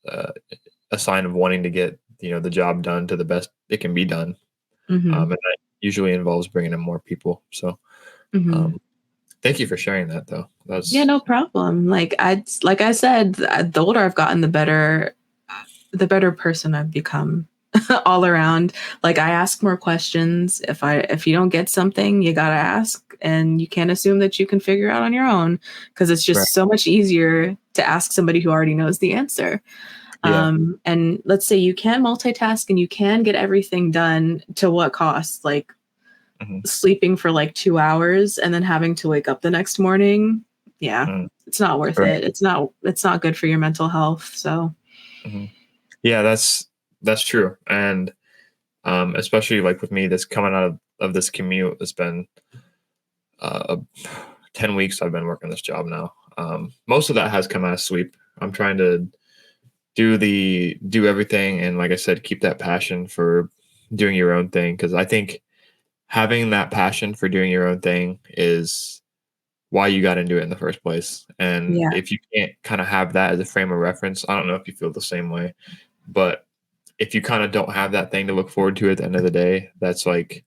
a sign of wanting to get the job done to the best it can be done. Hmm. And that usually involves bringing in more people. So Hmm. um, thank you for sharing that, though. Yeah, That's no problem. Like I said, the older I've gotten, the better person I've become all around. Like, I ask more questions. If you don't get something, you gotta ask, and you can't assume that you can figure out on your own, because it's right. just so much easier to ask somebody who already knows the answer. Yeah. And let's say you can multitask and you can get everything done, to what cost? Like Hmm. sleeping for like 2 hours and then having to wake up the next morning. Yeah, Mm. it's not worth Right. it. It's not good for your mental health. So Hmm. Yeah, that's true. And especially like with me, that's coming out of this commute. It's been uh, 10 weeks I've been working this job now. Most of that has come out of sleep. I'm trying to do everything, and like I said, keep that passion for doing your own thing, because I think having that passion for doing your own thing is why you got into it in the first place. And yeah. if you can't kind of have that as a frame of reference, I don't know if you feel the same way, but if you kind of don't have that thing to look forward to at the end of the day, that's like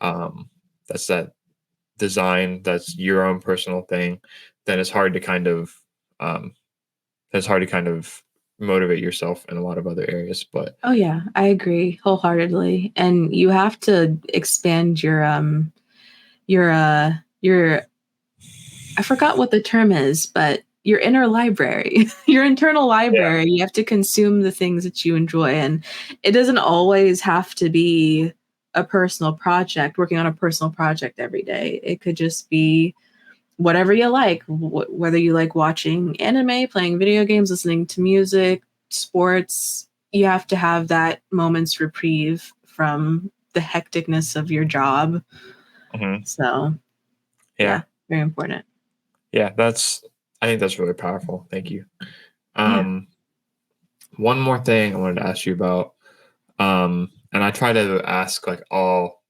um that's that design, that's your own personal thing, then um it's hard to kind of motivate yourself in a lot of other areas. But Oh yeah, I agree wholeheartedly. And you have to expand your I forgot what the term is, but your inner library, your internal yeah. library. You have to consume the things that you enjoy. And it doesn't always have to be a personal project, working on a personal project every day. It could just be whatever you like, whether you like watching anime, playing video games, listening to music, sports. You have to have that moment's reprieve from the hecticness of your job. Hmm. So, Yeah. yeah, very important. Yeah, I think that's really powerful. Thank you. Yeah. um One more thing I wanted to ask you about, and I try to ask like all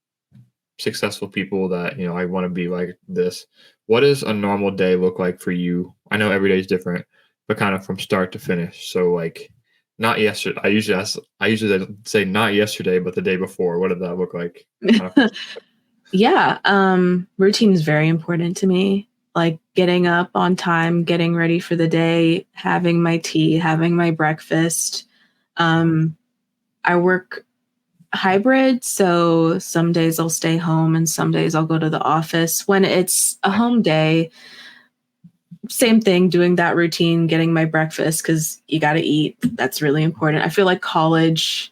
successful people that I want to be like this. What does a normal day look like for you? I know every day is different, but kind of from start to finish. So like, not yesterday. I usually say not yesterday, but the day before. What did that look like? Kind of from. Yeah, routine is very important to me. Like getting up on time, getting ready for the day, having my tea, having my breakfast. Um, I work hybrid, so some days I'll stay home and some days I'll go to the office. When it's a home day, same thing, doing that routine, getting my breakfast, because you got to eat. That's really important. I feel like college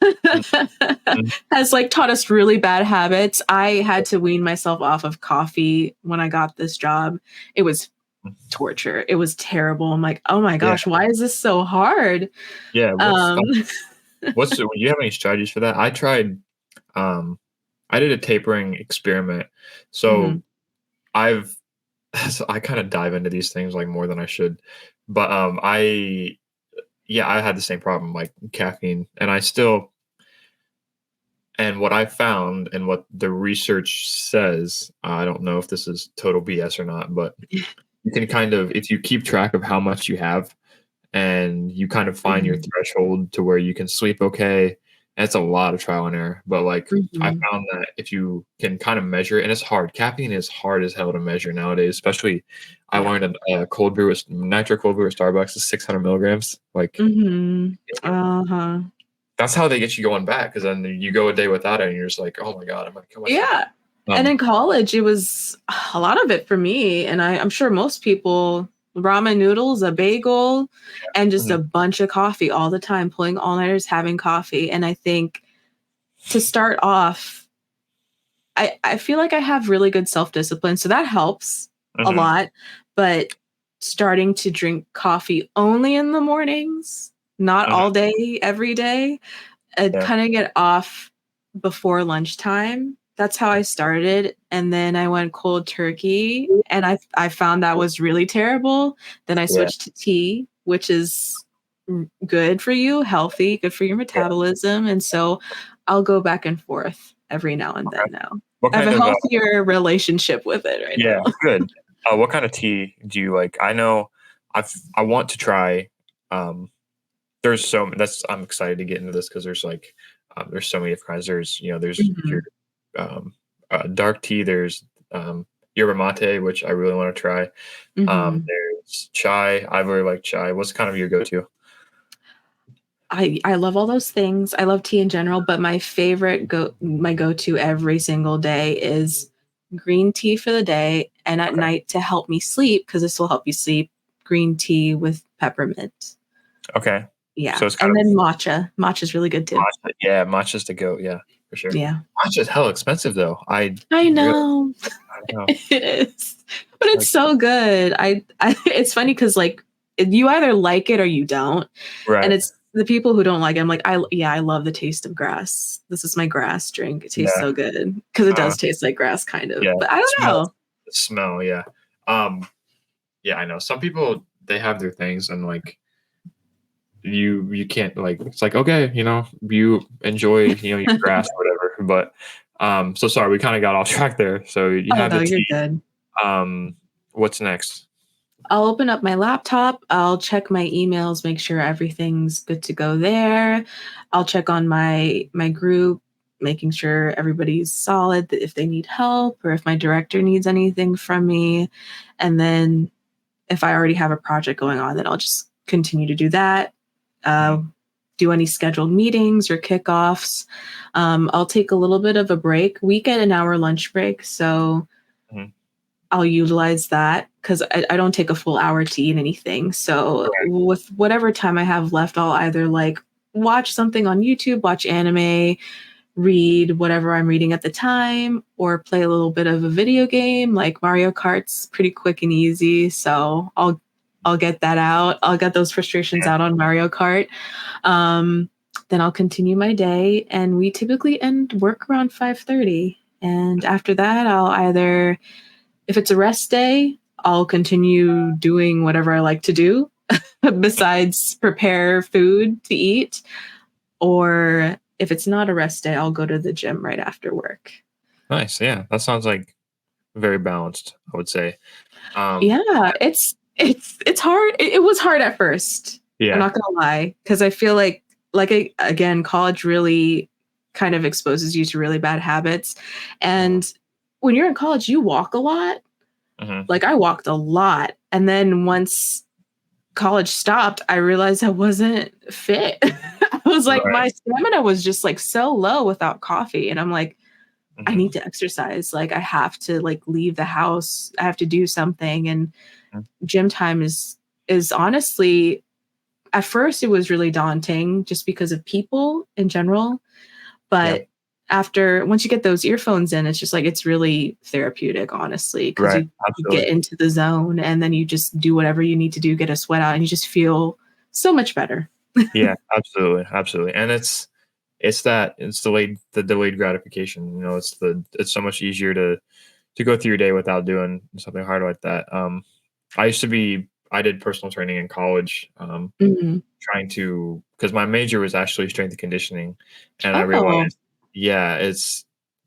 Mhm. has like taught us really bad habits. I had to wean myself off of coffee when I got this job. It was torture. It was terrible. I'm like, oh my Yeah, gosh, why is this so hard? yeah. Um, Do you have any strategies for that? I tried. Um, I did a tapering experiment. So mhm. I've so I kind of dive into these things like more than I should. But I had the same problem, like caffeine, and what I found and what the research says, I don't know if this is total BS or not, but you can kind of, if you keep track of how much you have, and you kind of find your Mhm. threshold to where you can sleep okay. And it's a lot of trial and error, but like I Mhm. found that if you can kind of measure it, and it's hard. Caffeine is hard as hell to measure nowadays, especially I Yeah. learned a cold brew with nitro cold brew at Starbucks is 600 milligrams. Like Mhm. Uh-huh. that's how they get you going back, because then you go a day without it and you're just like, oh my God, I'm gonna kill myself. Yeah. And Um, in college, it was a lot of it for me, and I'm sure most people, ramen noodles, a bagel, and just mhm, a bunch of coffee all the time, pulling all-nighters, having coffee. And I think to start off, I feel like I have really good self-discipline, so that helps a mhm, lot. But starting to drink coffee only in the mornings, not mhm, all day, every day, and yeah, cutting it off before lunchtime. That's how I started, and then I went cold turkey, and I found that was really terrible. Then I yeah, switched to tea, which is good for you, healthy, good for your yeah. metabolism, and so I'll go back and forth every now and Okay. then now. What I have kind a of healthier relationship with it right yeah, now. good. What kind of tea do you like? I know I want to try. Um, there's so that's I'm excited to get into this because there's so many different kinds. There's your Mhm, um, dark tea. There's yerba mate, which I really want to try. mhm. There's chai. I really like chai. What's kind of your go-to? I love all those things. I love tea in general, but my go-to every single day is green tea for the day, and at Okay. night to help me sleep, because this will help you sleep, green tea with peppermint. Okay. Yeah. So it's kind And of then matcha. Matcha's really good too. matcha. Yeah, matcha's the goat. Yeah, for sure. Yeah. Matcha's hell expensive though. I Really know. I don't know. It is. But It's it's like so good. I it's funny because like you either like it or you don't. And right. it's the people who don't like it. I'm like, I love the taste of grass. This is my grass drink. It tastes Yeah. so good because it Uh, does taste like grass, kind of. yeah. But I don't Smell. know. Smell. Yeah. Um. Yeah. I know. Some people they have their things, and like you can't like. It's like okay, you enjoy your grass or whatever. But so sorry, we kind of got off track there. So you Oh have no, the you're tea. good. What's next? I'll open up my laptop. I'll check my emails, make sure everything's good to go there. I'll check on my group, making sure everybody's solid, that if they need help or if my director needs anything from me. And then if I already have a project going on, then I'll just continue to do that. Mhm, Uh, do any scheduled meetings or kickoffs. I'll take a little bit of a break. We get an hour lunch break, so mhm. I'll utilize that because I don't take a full hour to eat anything. So with whatever time I have left, I'll either like watch something on YouTube, watch anime, read whatever I'm reading at the time, or play a little bit of a video game. Like Mario Kart's pretty quick and easy, so I'll get that out. I'll get those frustrations out on Mario Kart. Um, then I'll continue my day, and we typically end work around 5:30. And after that, I'll either, if it's a rest day, I'll continue doing whatever I like to do besides prepare food to eat. Or if it's not a rest day, I'll go to the gym right after work. Nice. Yeah, that sounds like very balanced. I would say. Um. Yeah, it's hard. It was hard at first. I'm Yeah. not gonna lie, because I feel again, college really kind of exposes you to really bad habits. Mhm, And when you're in college, you walk a lot. mhm. Like I walked a lot, and then once college stopped, I realized I wasn't fit. I was like, Right. my stamina was just like so low without coffee. And I'm like, I Mhm, need to exercise. Like I have to like leave the house. I have to do something. And mhm. gym time is honestly, at first it was really daunting just because of people in general. Yeah. But after once you get those earphones in, it's just like it's really therapeutic, honestly, because Right. you get Absolutely. into the zone and then you just do whatever you need to do, get a sweat out, and you just feel so much better. Yeah. Absolutely. Absolutely. And it's the delayed gratification. It's so much easier to go through your day without doing something hard like that. I did personal training in college. Mhm. Trying to because my major was actually strength and conditioning, and I Oh. realized, yeah, it's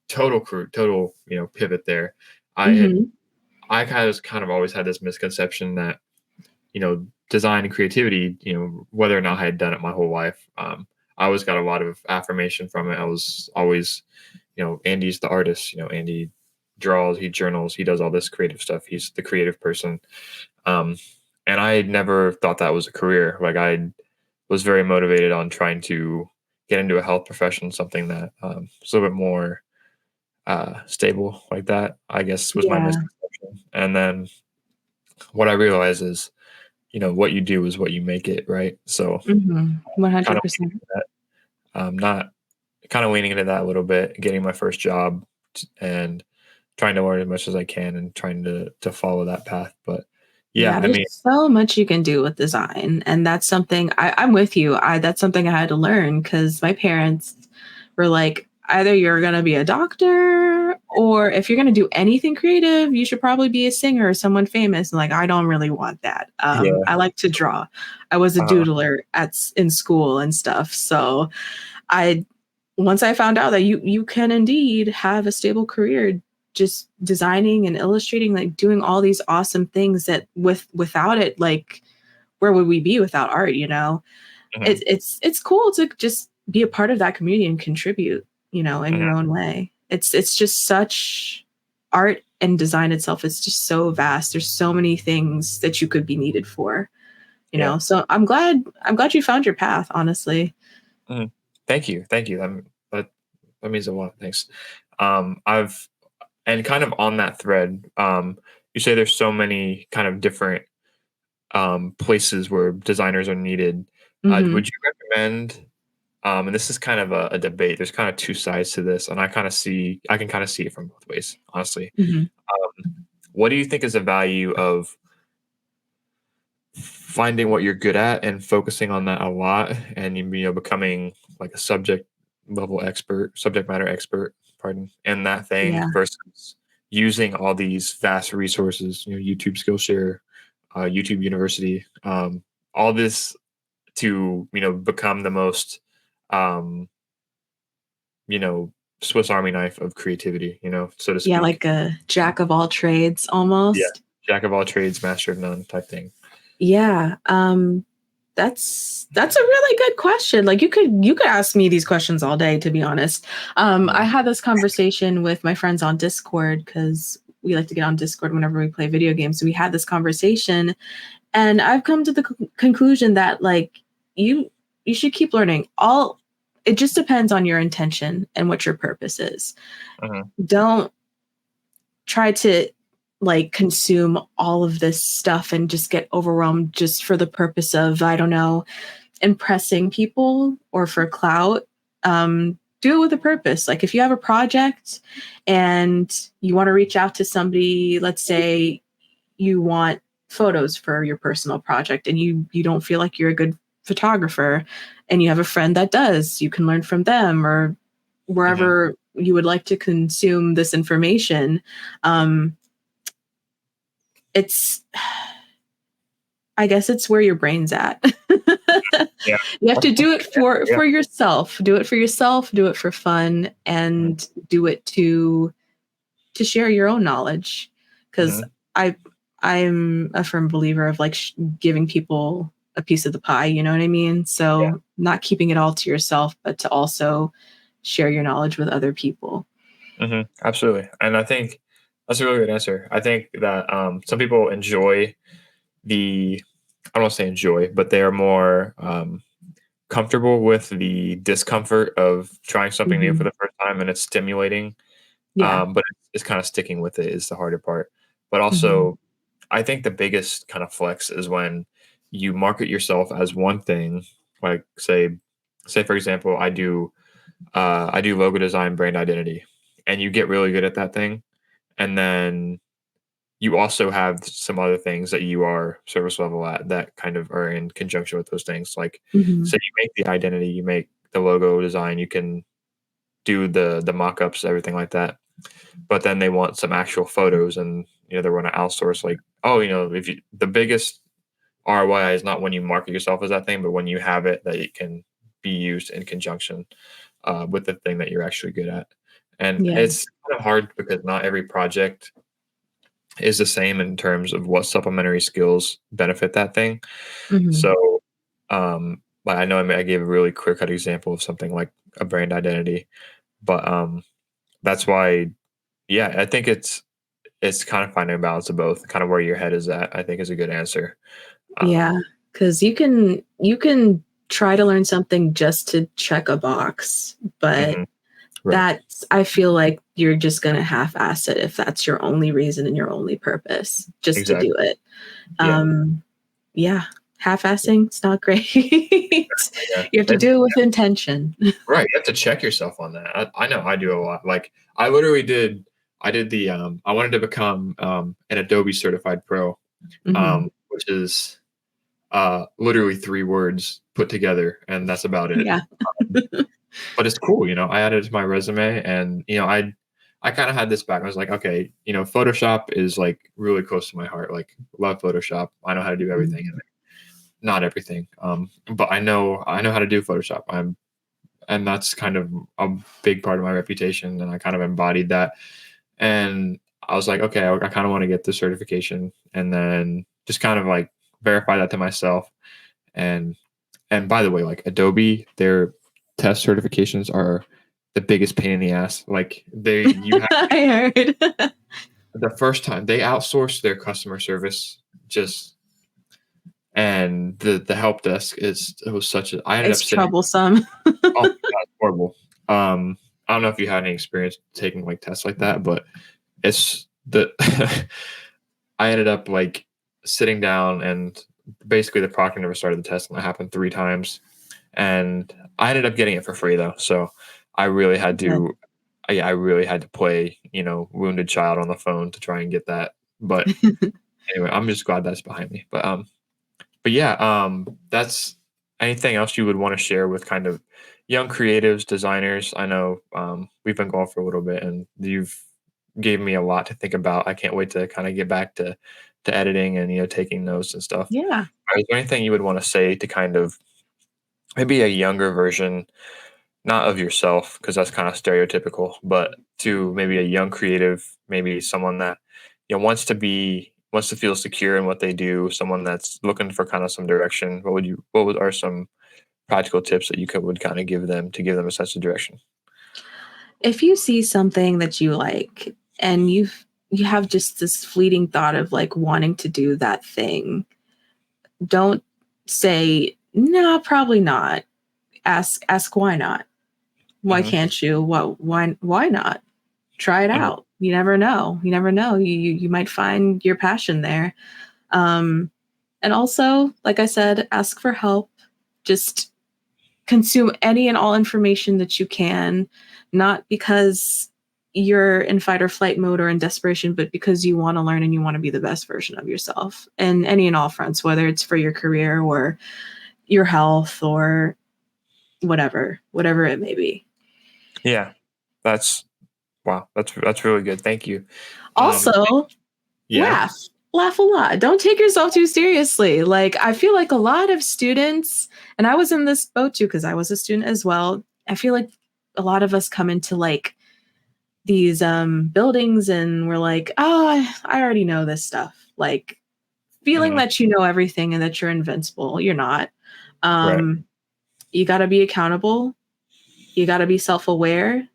total pivot there. I had Mhm. I kind of always had this misconception that design and creativity, whether or not I had done it my whole life. I always got a lot of affirmation from it. I was always, Andy's the artist. Andy draws, he journals, he does all this creative stuff. He's the creative person. Um, and I never thought that was a career. Like I was very motivated on trying to get into a health profession, something that was a little bit more stable like that, I guess was my Yeah. misconception. And then what I realized is, what you do is what you make it, right? So kind of 100%. not kind of leaning into that a little bit, getting my first job and trying to learn as much as I can and trying to follow that path. But yeah, Yeah, I there's mean, so much you can do with design. And that's something I'm with you. That's something I had to learn because my parents were like, either you're going to be a doctor or if you're going to do anything creative, you should probably be a singer or someone famous. And like, I don't really want that. yeah, I like to draw. I was a uh, doodler in school and stuff. So I once I found out that you can indeed have a stable career just designing and illustrating, like doing all these awesome things that without it, like where would we be without art, you know? mhm, It's cool to just be a part of that community and contribute, in mhm, your own way. It's just such art and design itself is just so vast. There's so many things that you could be needed for, yeah. So I'm glad you found your path, honestly. Mhm. Thank you. That means a lot. Thanks. I've and kind of on that thread, you say there's so many kind of different places where designers are needed. Hmm. Would you recommend? And this is kind of a debate. There's kind of two sides to this, and I can kind of see it from both ways, honestly. Hmm. What do you think is the value of finding what you're good at and focusing on that a lot, and becoming like a subject matter expert, pardon, in that thing Yeah. versus using all these vast resources, YouTube Skillshare, YouTube University, all this to become the most um, you know Swiss Army knife of creativity, so to Yeah, speak. like a jack of all trades Yeah, almost. jack of all trades, master of none type thing. Yeah. That's a really good question. Like you could ask me these questions all day, to be honest. I Mhm. had this conversation with my friends on Discord because we like to get on Discord whenever we play video games. So we had this conversation, and I've come to the conclusion that like you you should keep learning. All it just depends on your intention and what your purpose is. Mhm. Don't try to like consume all of this stuff and just get overwhelmed just for the purpose of, I don't know, impressing people or for clout. Do it with a purpose. Like if you have a project and you want to reach out to somebody, let's say you want photos for your personal project and you don't feel like you're a good photographer and you have a friend that does, you can learn from them, or Mhm. wherever you would like to consume this information. um it's I guess it's where your brain's at. Yeah. You have to That's do it a good answer, yeah. for yourself. Do it for yourself, do it for fun, Mhm. and do it to share your own knowledge. Cuz Mhm. I I'm a firm believer of like giving people a piece of the pie, you know what I mean? Yeah. So not keeping it all to yourself, but to also share your knowledge with other people. Absolutely. And I think that's a really good answer. I think that some people enjoy I don't want to say enjoy, but they are more comfortable with the discomfort of trying something new for Mhm. the first time, and it's stimulating. Yeah. But it's kind of sticking with it is the harder part. But Mhm. also, I think the biggest kind of flex is when you market yourself as one thing, like say for example, I do logo design, brand identity, and you get really good at that thing, and then you also have some other things that you are service level at that kind of are in conjunction with those things. Like, Mhm. say you make the identity, you make the logo design, you can do the mock-ups, everything like that. But then they want some actual photos, and they want to outsource. Like, oh, if you the biggest ROI is not when you market yourself as that thing, but when you have it that it can be used in conjunction with the thing that you're actually good at. And Yeah. it's kind of hard because not every project is the same in terms of what supplementary skills benefit that thing. Hmm. So, like I know I gave a really clear cut example of something like a brand identity, but that's why, yeah, I think it's kind of finding a balance of both, kind of where your head is at. I think is a good answer. Um, Yeah, because you can try to learn something just to check a box, but mhm, right, that's I feel like you're just gonna half-ass it if that's your only reason and your only purpose, just to do exactly. it. Yeah, Um, yeah, half-assing, it's not great. yeah. You have to do it with intention. Right, you have to check yourself on that. I know I do a lot. Like I literally I did the I wanted to become an Adobe certified pro, Mhm. which is literally 3 words put together, and that's about it. Yeah. But it's cool, I added it to my resume, and I kind of had this back. I was like, okay, Photoshop is like really close to my heart. Like love Photoshop. I know how to do everything in Mhm. it. Not everything, but I know how to do Photoshop. And that's kind of a big part of my reputation, and I kind of embodied that. And I was like, okay, I kind of want to get the certification, and then just kind of like verify that to myself. And and by the way, like Adobe, their test certifications are the biggest pain in the ass. Like you have I heard. the first time they outsource their customer service, just and the help desk it was such a. I ended up It's sitting. troublesome. Oh my god, it's horrible. I don't know if you had any experience taking like tests like that, but it's the I ended up like sitting down, and basically the proctor never started the test, and that happened 3 times. And I ended up getting it for free though. So I really had Good. to I really had to play, wounded child on the phone to try and get that. But anyway, I'm just glad that's behind me. But yeah, that's anything else you would want to share with kind of young creatives, designers. I know we've been going for a little bit, and you've gave me a lot to think about. I can't wait to kind of get back to editing and taking notes and stuff. Yeah. Is there anything you would want to say to kind of maybe a younger version, not of yourself, because that's kind of stereotypical, but to maybe a young creative, maybe someone that wants to feel secure in what they do, someone that's looking for kind of some direction. Are some practical tips that you would kind of give them to give them a sense of direction? If you see something that you like and you have just this fleeting thought of like wanting to do that thing, don't say no, probably not. Ask why not. Why Hmm. can't you? Why not? Try it Hmm. out. You never know. You never know. You might find your passion there. Um, and also, like I said, ask for help. Just consume any and all information that you can, not because you're in fight or flight mode or in desperation, but because you want to learn and you want to be the best version of yourself in any and all fronts, whether it's for your career or your health or whatever it may be. Yeah, that's wow. That's really good. Thank you. Um, Also, yeah. laugh. Laugh a lot. Don't take yourself too seriously. Like, I feel like a lot of students, and I was in this boat too, because I was a student as well. I feel like a lot of us come into like these buildings and we're like, oh, I already know this stuff. Like, feeling Hmm. that you know everything and that you're invincible. You're not. Right. Um, you got to be accountable. You got to be self aware.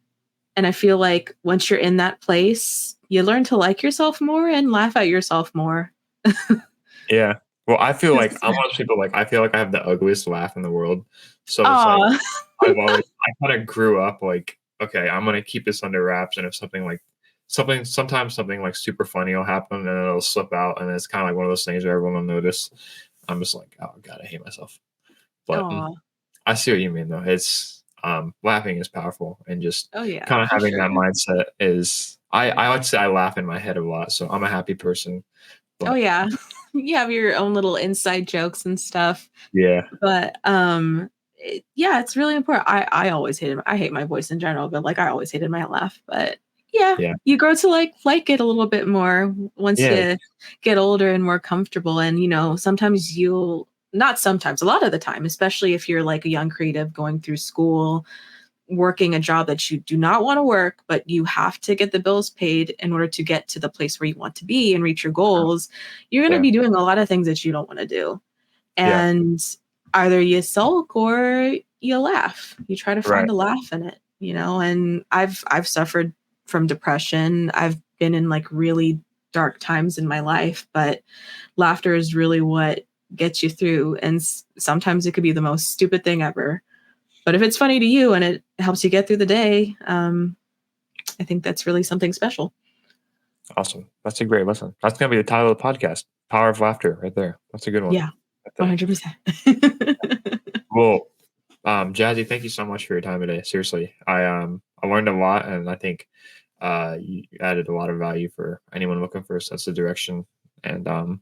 And I feel like once you're in that place, you learn to like yourself more and laugh at yourself more. Yeah. Well, I feel like 'Cause- I'm one of those people, like, I feel like I have the ugliest laugh in the world. So it's like, Aw. I kind of grew up like, okay, I'm going to keep this under wraps. And if sometimes something like super funny will happen and it'll slip out. And it's kind of like one of those things where everyone will notice. I'm just like, oh God, I hate myself. But Aw. I see what you mean though. Laughing is powerful, and just Oh yeah, kind of for having sure. that mindset I like to say I laugh in my head a lot. So I'm a happy person, Oh but yeah. You have your own little inside jokes and stuff. yeah, But yeah, it's really important. I always hated I hate my voice in general, but like I always hated my laugh. But yeah, yeah, you grow to like it a little bit more once yeah. you get older and more comfortable. And sometimes you'll not sometimes, a lot of the time, especially if you're like a young creative going through school, working a job that you do not want to work, but you have to get the bills paid in order to get to the place where you want to be and reach your goals, you're going to Yeah. be doing a lot of things that you don't want to do. Yeah. And either you sulk or you laugh. You try to Right. find a laugh in it, and I've suffered from depression. I've been in like really dark times in my life, but laughter is really what gets you through. And sometimes it could be the most stupid thing ever. But if it's funny to you and it helps you get through the day, I think that's really something special. Awesome. That's a great lesson. That's going to be the title of the podcast. Power of laughter right there. That's a good one. Yeah, Right 100%. well, Jazzy, thank you so much for your time today. Seriously, I learned a lot, and I think you added a lot of value for anyone looking for a sense of direction. And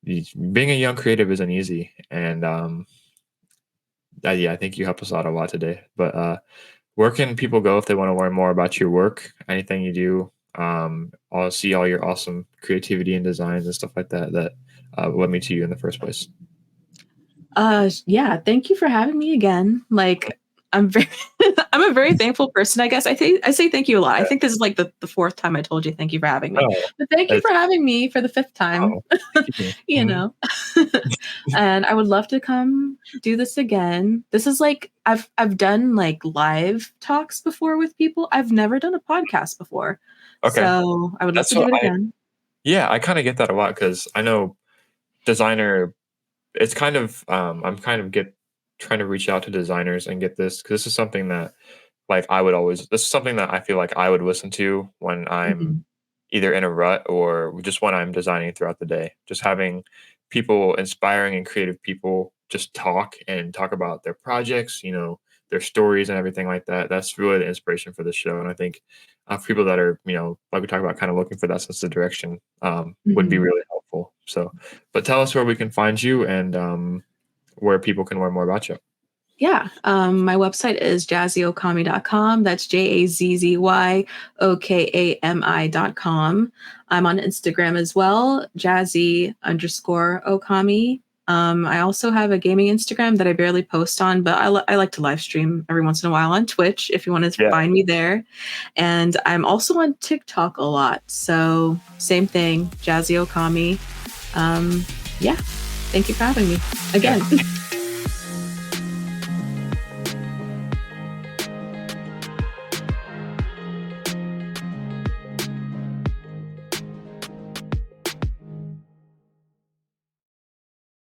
being a young creative isn't easy, and I think you helped us out a lot today. But where can people go if they want to learn more about your work, anything you do? I'll see all your awesome creativity and designs and stuff like that led me to you in the first place. Yeah, thank you for having me again. Like, I'm very I'm a very thankful person, I guess. I say thank you a lot. I think this is like the fourth time I told you thank you for having me. Oh, But thank you for having me for the fifth time. thank you. you know. And I would love to come do this again. This is like I've done like live talks before with people. I've never done a podcast before. Okay. So I would love to do it again. Yeah, I kind of get that a lot because I know designer. It's kind of I'm kind of trying to reach out to designers and get this because this is something that like this is something that I feel like I would listen to when I'm Mhm. either in a rut or just when I'm designing throughout the day. Just having people, inspiring and creative people, just talk about their projects, their stories and everything like that. That's really the inspiration for the show. And I think for people that are, like we talk about, kind of looking for that sense of direction, would be Mhm. really helpful. So, but tell us where we can find you and where people can learn more about you. Yeah. My website is jazzyokami.com. That's JAZZYOKAMI.com. I'm on Instagram as well, jazzy_okami. I also have a gaming Instagram that I barely post on, but I like to live stream every once in a while on Twitch if you want to find me there. And I'm also on TikTok a lot. So same thing, Jazzy Okami. Yeah. Thank you for having me again. Yeah.